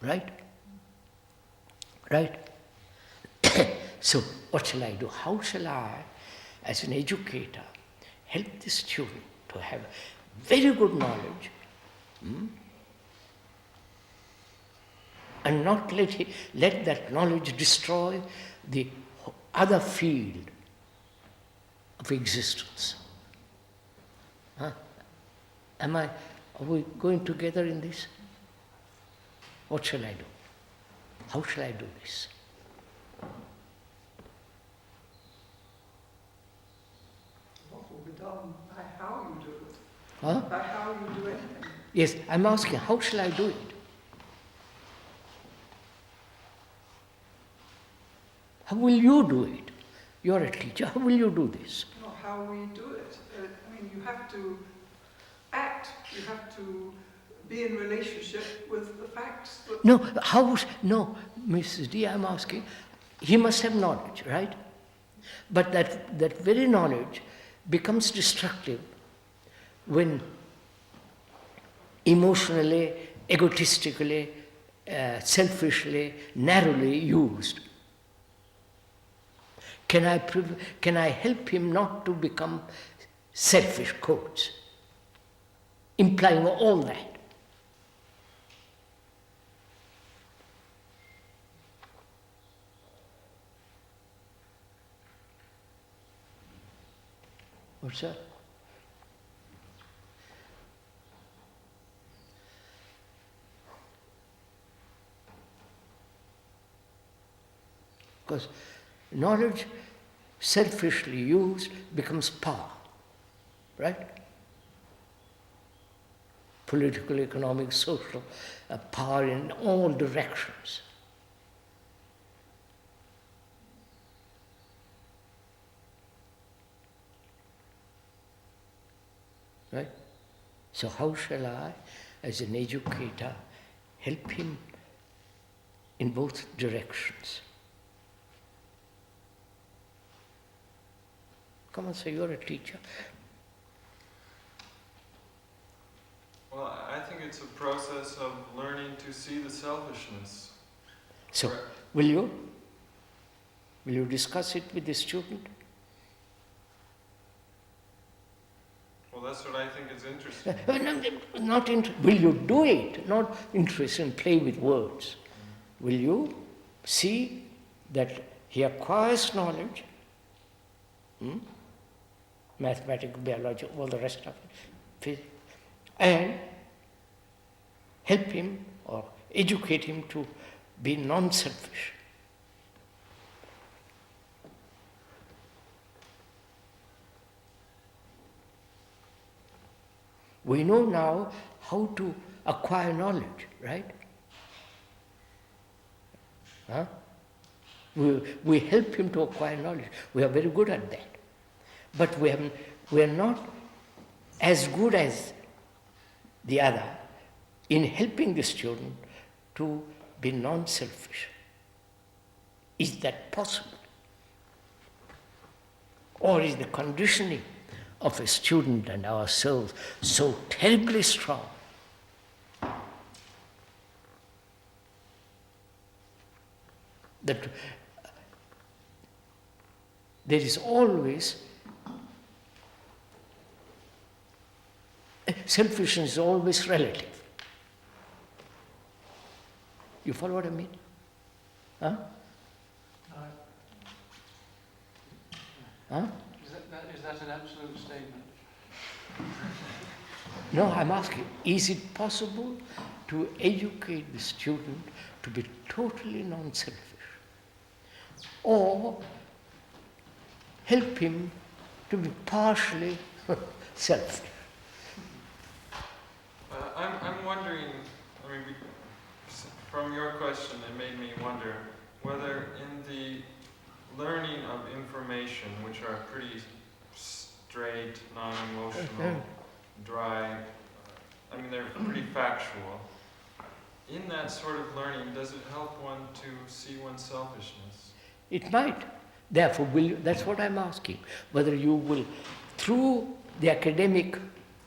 Right? Right? So, what shall I do? How shall I, as an educator, help the student to have very good knowledge and not let that knowledge destroy the other field of existence? Huh? Are we going together in this? What shall I do? How shall I do this? What will be done by how you do it? Huh? By how you do anything. Yes, I'm asking, how shall I do it? How will you do it? You're a teacher, how will you do this? Not how we do it. You have to act, you have to be in relationship with the facts. No, Mrs. D, I'm asking, he must have knowledge, right? But that very knowledge becomes destructive when emotionally, egotistically, selfishly, narrowly used. Can I help him not to become selfish, quotes, implying all that? What's that? Because knowledge, selfishly used, becomes power, right? Political, economic, social, power in all directions. Right? So how shall I, as an educator, help him in both directions? Come on, say you're a teacher. Well, I think it's a process of learning to see the selfishness. So, will you discuss it with the student? Well, that's what I think is interesting. Will you do it? Not interested in play with words. Will you see that he acquires knowledge, mathematics, biology, all the rest of it, physics, and help him or educate him to be non-selfish. We know now how to acquire knowledge, right? Huh? We help him to acquire knowledge. We are very good at that. But we are not as good as the other in helping the student to be non-selfish. Is that possible? Or is the conditioning of a student and ourselves so terribly strong that there is always, selfishness is always relative. You follow what I mean? Huh? Huh? Is that an absolute statement? No, I'm asking, is it possible to educate the student to be totally non-selfish? Or help him to be partially selfish? I'm wondering, I mean, from your question, it made me wonder whether in the learning of information, which are pretty straight, non-emotional, dry, I mean, they're pretty factual. In that sort of learning, does it help one to see one's selfishness? It might. Therefore, that's what I'm asking. Whether you will, through the academic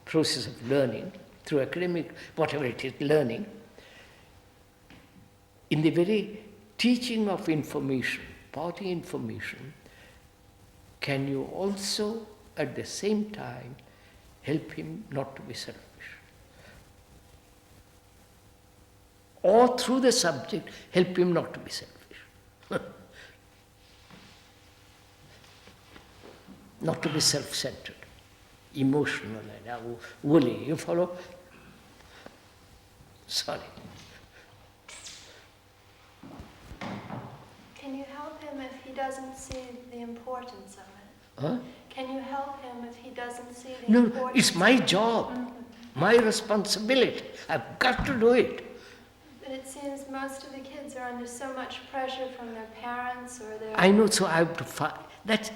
process of learning, through academic, whatever it is, learning, in the very teaching of information, party information, can you also at the same time help him not to be selfish? Or through the subject, help him not to be selfish. Not to be self-centered, emotional and woolly. You follow? Sorry. Can you help him if he doesn't see the importance of it? Huh? Can you help him if he doesn't see the importance? No, it's my job, my responsibility. I've got to do it. But it seems most of the kids are under so much pressure from their parents or their... I know, so I have to find... That's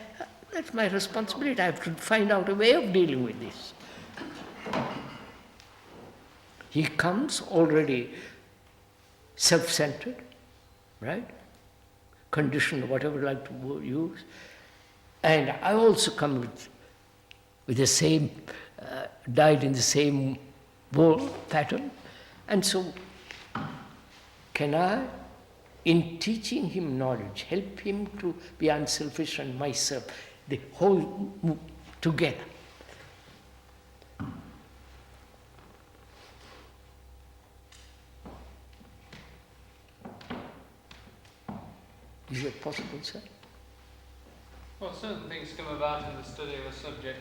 my responsibility. I have to find out a way of dealing with this. He comes already self-centered, right? Conditioned, whatever you like to use. And I also come with the same, died in the same wool pattern. And so, can I, in teaching him knowledge, help him to be unselfish and myself, the whole together? Is it possible, sir? Well, certain things come about in the study of a subject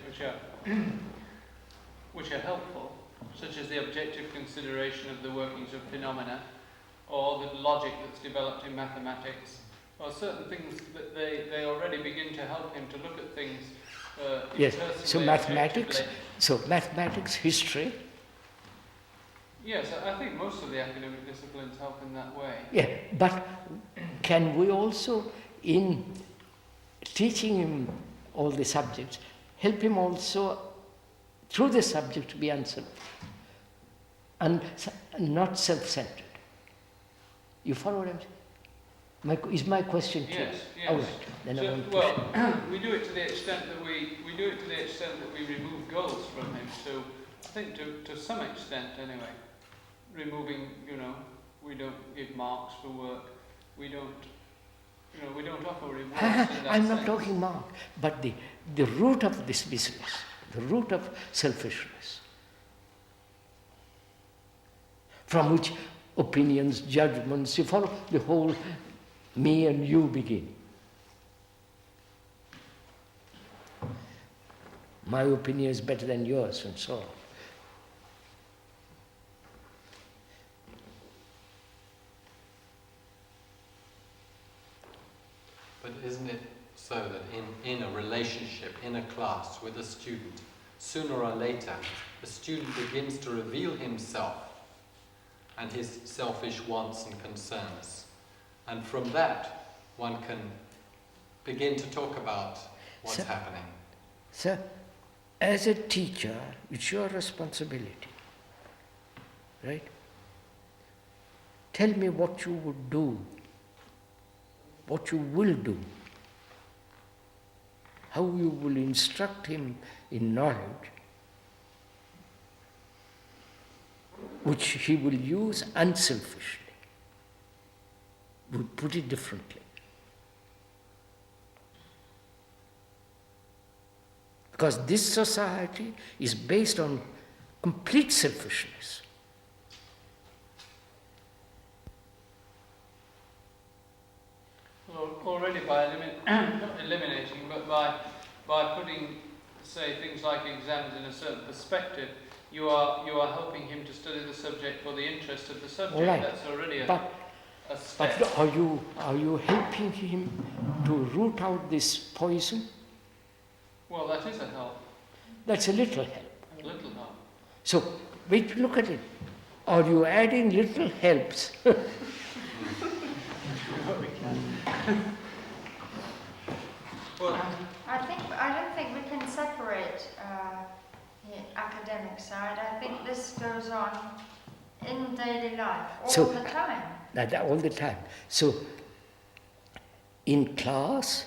which are helpful, such as the objective consideration of the workings of phenomena, or the logic that's developed in mathematics, or certain things that they already begin to help him to look at things yes, so mathematics, history. Yes, I think most of the academic disciplines help in that way. Yeah, but can we also, in teaching him all the subjects, help him also, through the subject, to be unselfish and not self-centered? You follow what I'm saying? Is my question clear? Yes, yes. All right. Then So, I won't well, we do it to the extent that we do it to the extent that we remove goals from him. So I think to some extent, anyway, removing, we don't give marks for work. We don't offer rewards. I'm not talking mark, but the root of this business, the root of selfishness, from which opinions, judgments, you follow, the whole me and you begin. My opinion is better than yours, and so on. But isn't it so that in a relationship, in a class with a student, sooner or later, the student begins to reveal himself and his selfish wants and concerns. And from that, one can begin to talk about what's happening. Sir, as a teacher, it's your responsibility, right? Tell me what you would do, what you will do, how you will instruct him in knowledge, which he will use unselfishly. We'll put it differently. Because this society is based on complete selfishness. Well, already by not eliminating, but by putting, say, things like exams in a certain perspective, you are helping him to study the subject for the interest of the subject. All right. That's already a step. But are you helping him to root out this poison? Well, that is a help. That's a little help. A little help. So, wait, look at it. Are you adding little helps? Well, I don't think we can separate the academic side. I think this goes on in daily life all the time. All the time. So, in class,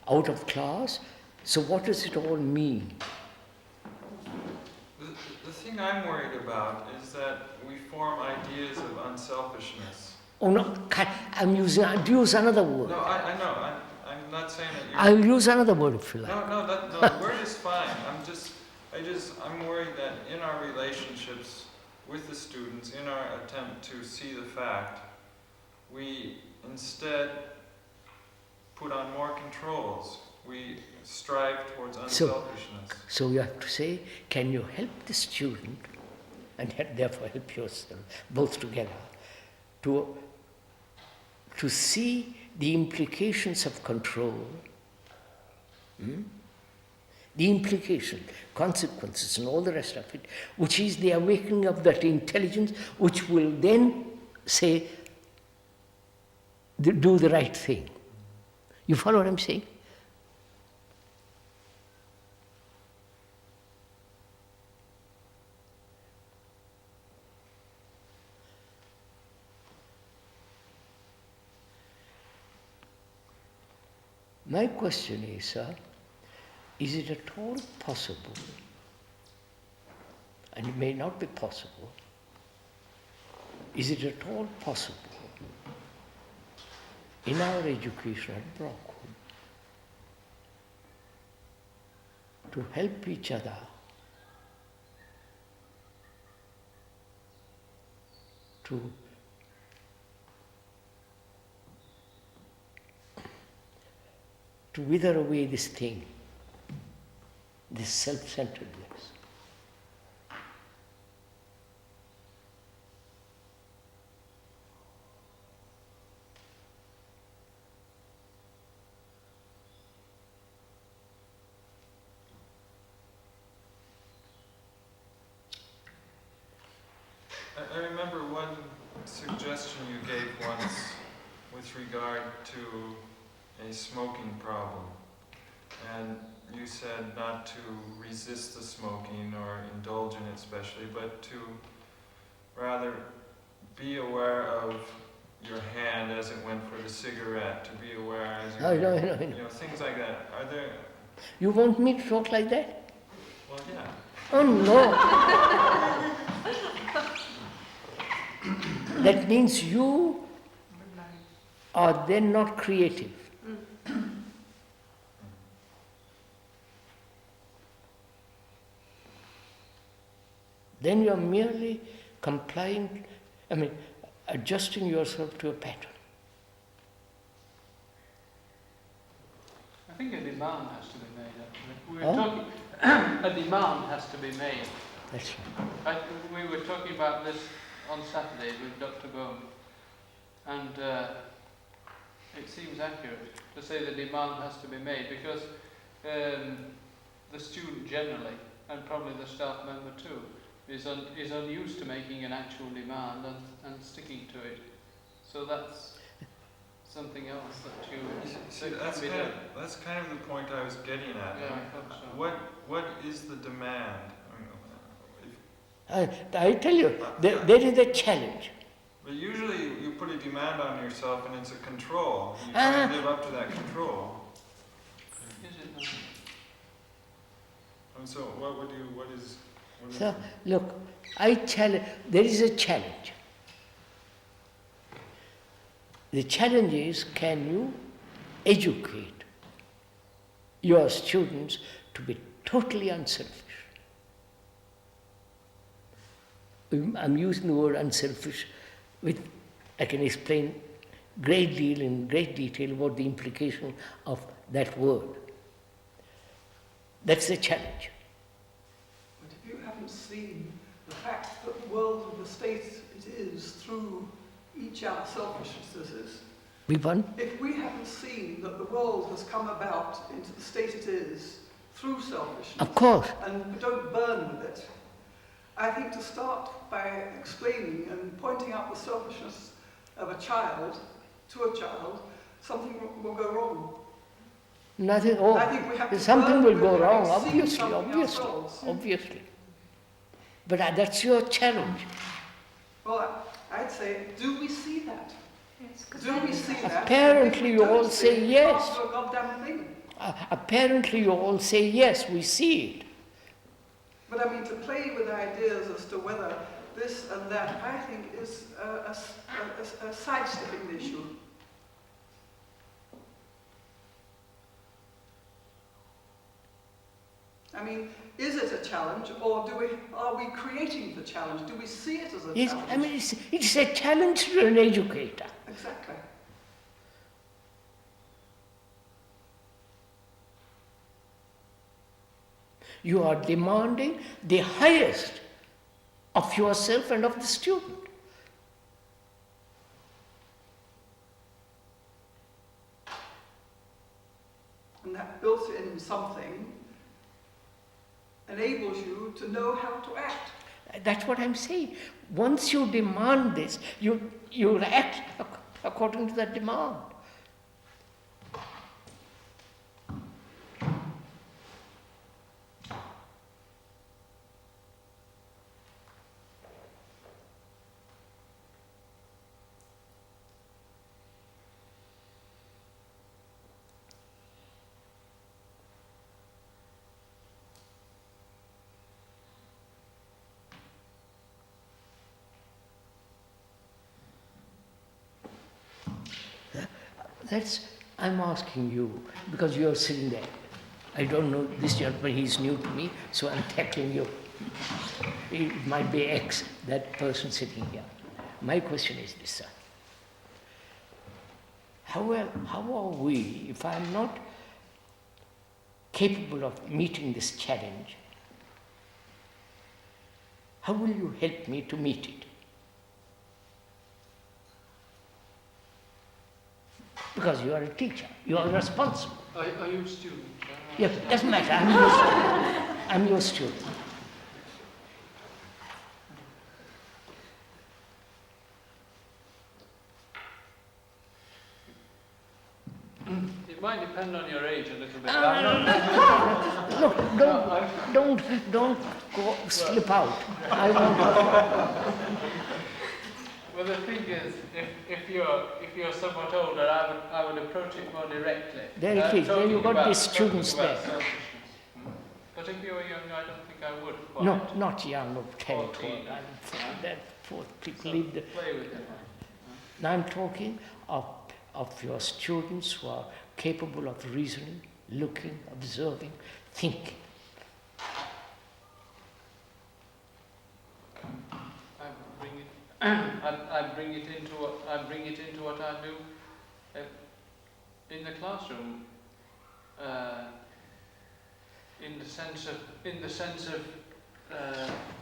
out of class, so what does it all mean? the thing I'm worried about is that we form ideas of unselfishness. Oh no, I'll use another word. No, I know. I'm not saying that you're... I'll use another word if you like. No, the word is fine. I'm worried that in our relationships with the students, in our attempt to see the fact, we instead put on more controls. We strive towards unselfishness. So you have to say, can you help the student, and therefore help yourself, both together, to see the implications of control, the implication, consequences and all the rest of it, which is the awakening of that intelligence, which will then say, do the right thing. You follow what I'm saying? My question is, sir, is it at all possible, and it may not be possible, is it at all possible in our education at Brockwood to help each other to wither away this thing, this self-centeredness? I remember one suggestion you gave once with regard to a smoking problem, and you said not to resist the smoking or indulge in it especially, but to rather be aware of your hand as it went for the cigarette, to be aware as you know, things like that. Are there... You want me to talk like that? Well, yeah. Oh no! That means you are then not creative. Then you are merely complying, adjusting yourself to a pattern. I think a demand has to be made, actually. We were talking, a demand has to be made. That's right. We were talking about this on Saturday with Dr. Bone, and it seems accurate to say the demand has to be made, because the student generally and probably the staff member too, is unused to making an actual demand and sticking to it. So that's something else that you See, that that's can be kind of, done. that's kind of the point I was getting at. Yeah, I thought so. What is the demand? I tell you, there is a challenge. But usually you put a demand on yourself and it's a control. You try and live up to that control. Is it not? And so what is So, look, there is a challenge. The challenge is, can you educate your students to be totally unselfish? I'm using the word unselfish I can explain in great detail what the implication of that word. That's the challenge. But if you haven't seen the fact that the world of the state it is through each our selfishnesses, if we haven't seen that the world has come about into the state it is through selfishness, of course, and we don't burn with it, I think to start by explaining and pointing out the selfishness of a child to a child, something will go wrong. Nothing. I think we have to something will go wrong. having seen something Obviously. ourselves. But that's your challenge. Well, I'd say, do we see that? Yes, Do we see that? Apparently you all say yes. Can't do a goddamn thing. Apparently you all say yes, we see it. But I mean, to play with ideas as to whether this and that, I think is a sidestepping the issue. I mean, is it a challenge, or are we creating the challenge? Do we see it as a challenge? I mean, it's a challenge to an educator. Exactly. You are demanding the highest of yourself and of the student. And that built-in something enables you to know how to act. That's what I'm saying. Once you demand this, you act according to that demand. I'm asking you, because you're sitting there. I don't know this gentleman, he's new to me, so I'm tackling you. It might be X, that person sitting here. My question is this, sir. How are we, if I'm not capable of meeting this challenge, how will you help me to meet it? Because you are a teacher, you are responsible. Are you a student? Yes, doesn't matter, I'm your student. It might depend on your age a little bit. Look, don't go slip out. Well, the thing is, if you're somewhat older, I would approach it more directly. There it is. Then you've got the students there. But if you were young, I don't think I would. Quite. No, not young, of 10, 14. 12. That people leave the. Play with them. Now I'm talking of your students who are capable of reasoning, looking, observing, thinking. I bring it into what I do in the classroom. In the sense of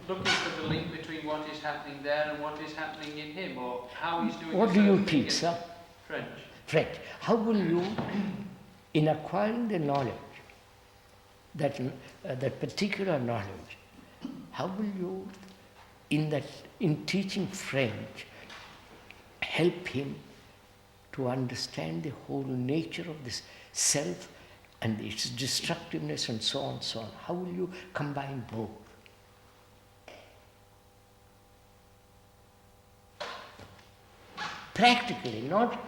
looking for the link between what is happening there and what is happening in him, or how he's doing. What do you teach, sir? French. French. How will you, in acquiring the knowledge, that particular knowledge, how will you, in teaching French, help him to understand the whole nature of this self and its destructiveness and so on, so on? How will you combine both? Practically, not...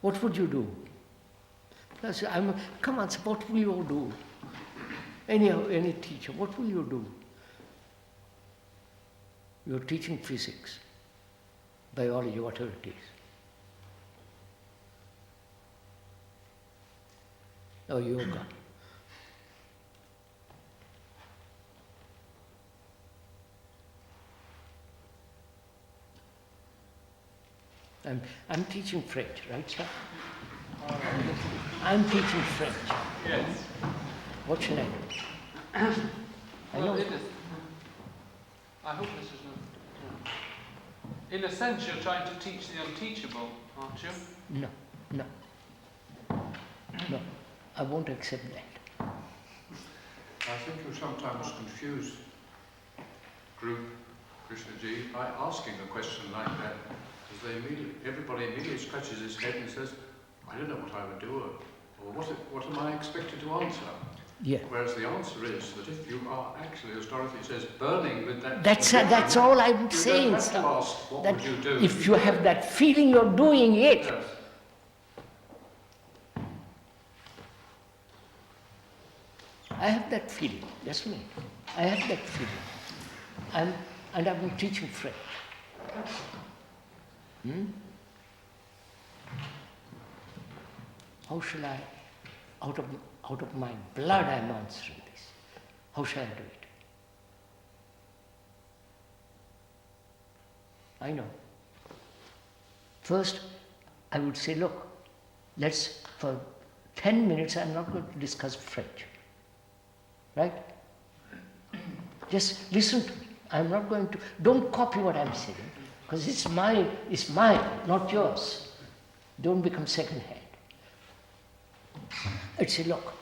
What would you do? Come on, what will you do? Any teacher, what will you do? You're teaching physics, biology, whatever it is. Or yoga. I'm teaching French, right, sir? I'm teaching French. Yes. What should I do? Well, I hope this is not... In a sense, you're trying to teach the unteachable, aren't you? No. I won't accept that. I think you sometimes confuse group Krishnaji by asking a question like that, because everybody immediately scratches his head and says, I don't know what I would do, or what am I expected to answer? Yeah. Whereas the answer is that if you are actually, as Dorothy says, burning with that... That's all I'm saying, sir. You don't have to ask, what would you do? If you have that feeling you're doing it. Yes. I have that feeling, that's me. I have that feeling. And I've been teaching French. How shall I, out of my blood I'm answering this. How shall I do it? I know. First, I would say, look, for 10 minutes I'm not going to discuss French. Right? Just listen to me. I'm not going to, don't copy what I'm saying, because it's mine, not yours. Don't become second-hand. I'd say, look,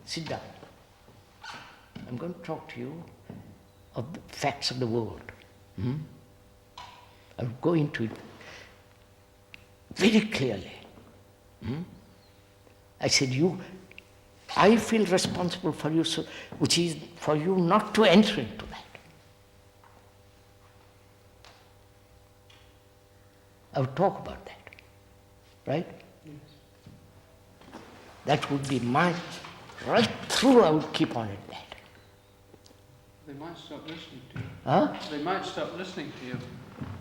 sit down. I'm going to talk to you of the facts of the world. I'll go into it very clearly. I said, I feel responsible for you, which is for you not to enter into that. I would talk about that, right? Yes. That would be right through I would keep on at that. They might stop listening to you. Huh? They might stop listening to you.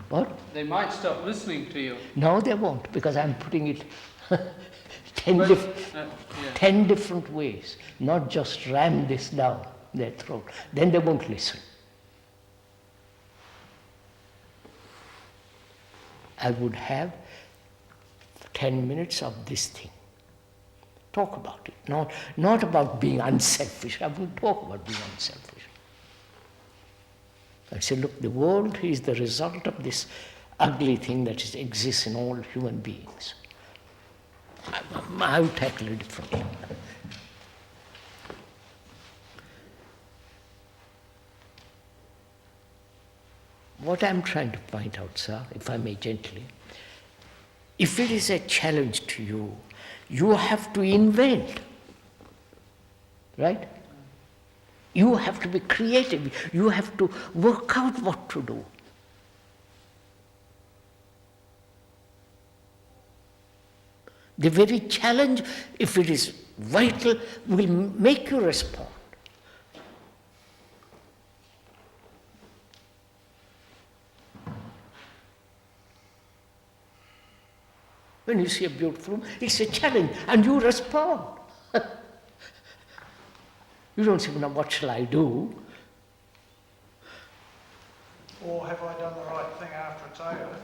What? They might stop listening to you. No, they won't, because I'm putting it 10 different ways, not just ram this down their throat. Then they won't listen. I would have 10 minutes of this thing. Talk about it, not about being unselfish. I wouldn't talk about being unselfish. I'd say, look, the world is the result of this ugly thing that exists in all human beings. I would tackle it differently. What I'm trying to point out, sir, if I may gently, if it is a challenge to you, you have to invent, right? You have to be creative. You have to work out what to do. The very challenge, if it is vital, will make you respond. When you see a beautiful room, it's a challenge, and you respond. You don't say, now what shall I do? Or have I done the right thing after it's over?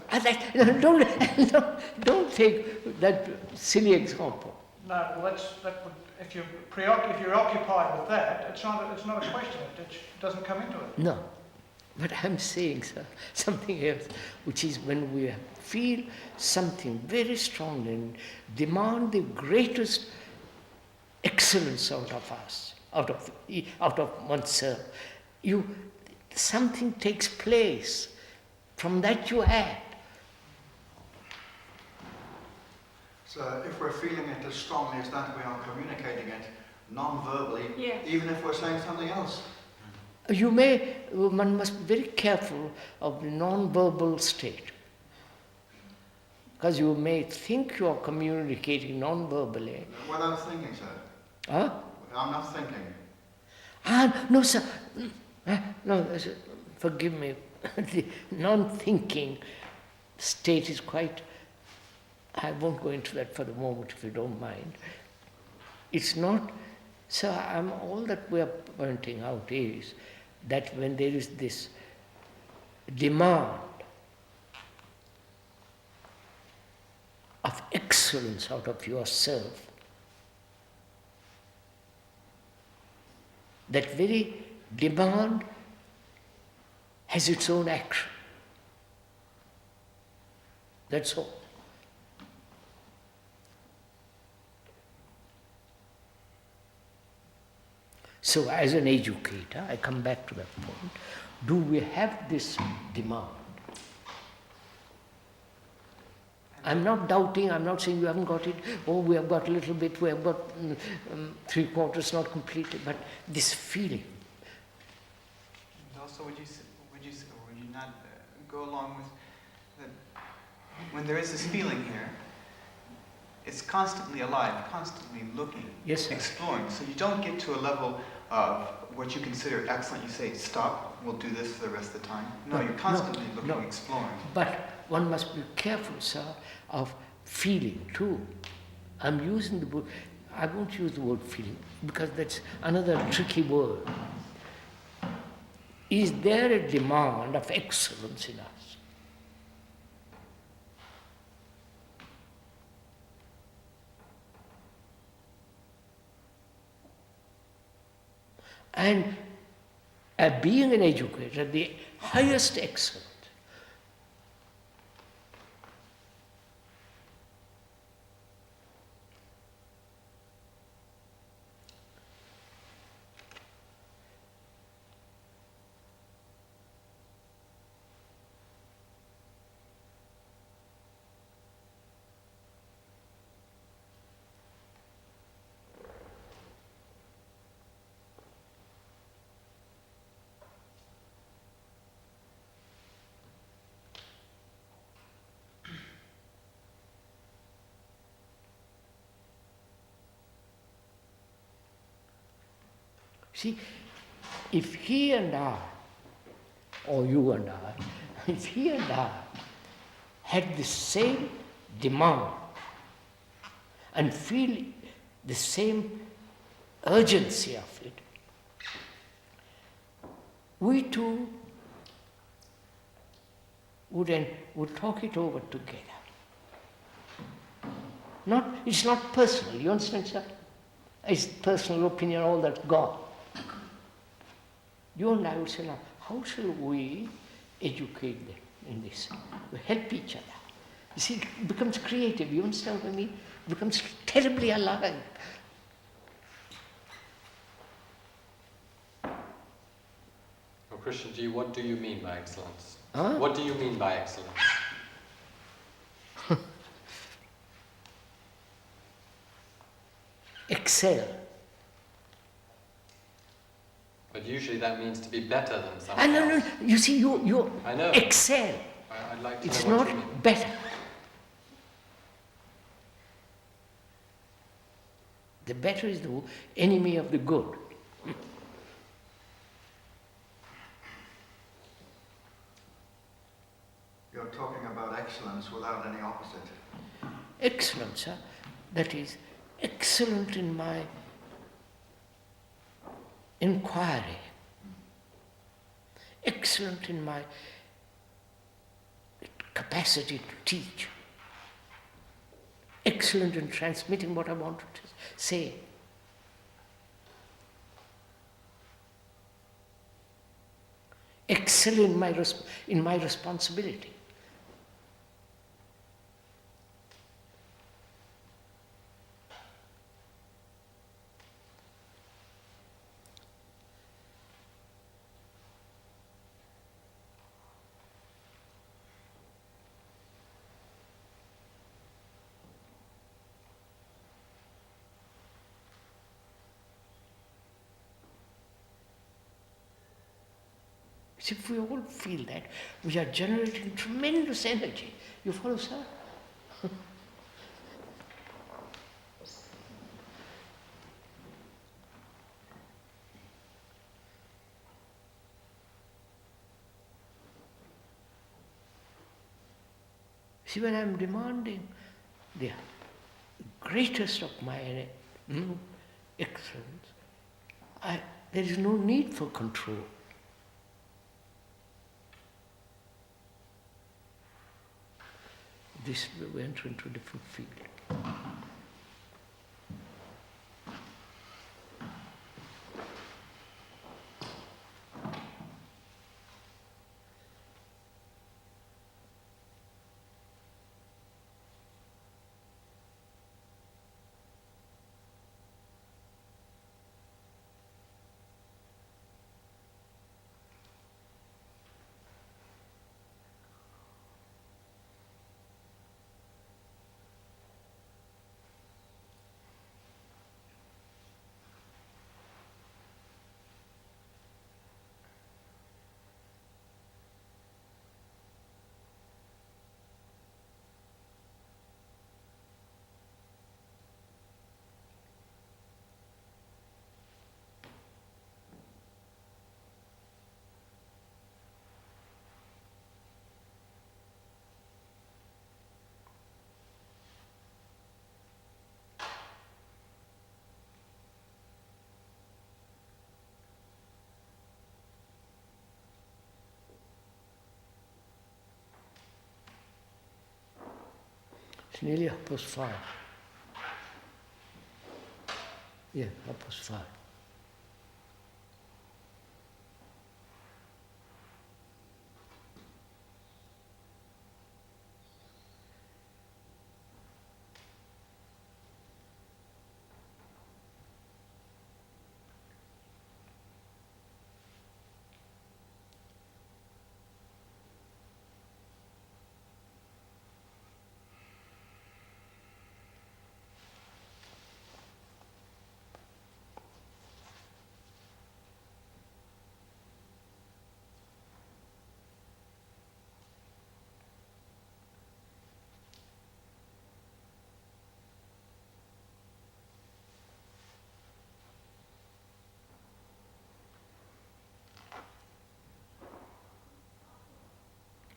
Don't take that silly example. No, well if you're occupied with that, it's not a question. It doesn't come into it. No. But I'm saying, sir, something else, which is when we feel something very strongly and demand the greatest excellence out of us, out of oneself, something takes place from that you act. So if we're feeling it as strongly as that, we are communicating it non-verbally, Yes. even if we're saying something else. One must be very careful of the non-verbal state. Because you may think you are communicating non-verbally. Without thinking, sir. Huh? I'm not thinking. No, sir. No, forgive me. The non-thinking state is quite... I won't go into that for the moment, if you don't mind. It's not... So all that we are pointing out is that when there is this demand of excellence out of yourself, that very demand has its own action. That's all. So as an educator, I come back to that point, do we have this demand? I'm not doubting, I'm not saying you haven't got it, oh we have got a little bit, we have got 3/4 not completed, but this feeling. And also would you not go along with that when there is this feeling here, it's constantly alive, constantly looking, yes, exploring. So you don't get to a level of what you consider excellent. You say, stop, we'll do this for the rest of the time. No, you're constantly looking, exploring. But one must be careful, sir, of feeling too. I'm using the word, I won't use the word feeling, because that's another tricky word. Is there a demand of excellence in us? And being an educator, the highest excellence see, if he and I, or you and I, if he and I had the same demand and feel the same urgency of it, we too would talk it over together. It's not personal, you understand, sir? It's personal opinion, all that gone. You and I would say, now, how shall we educate them in this? We help each other. You see, it becomes creative, you understand what I mean? It becomes terribly alive. Well, Krishnamurti, what do you mean by excellence? Huh? What do you mean by excellence? Excel. But usually that means to be better than someone No, else. you see, you I know. excel. I'd like to It's know what not you mean. better. The better is the enemy of the good. You're talking about excellence without any opposite. Excellence, sir. That is, excellent in my inquiry. Excellent in my capacity to teach. Excellent in transmitting what I wanted to say. excel in my responsibility. If we all feel that, we are generating tremendous energy. You follow, sir? See, when I'm demanding the greatest of my excellence, there is no need for control. This we enter into a different field. It's nearly 5:30. Yeah, 5:30.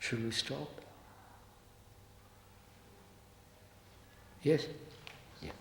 Should we stop? Yes? Yeah.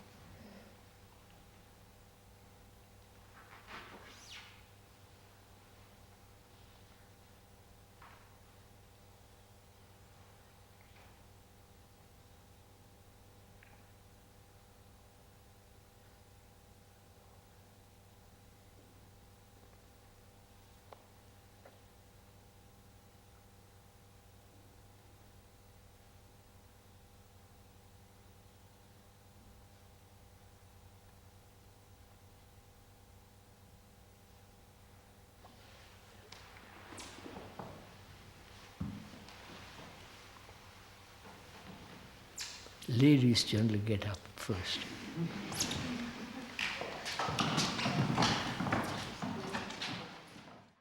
Ladies generally get up first.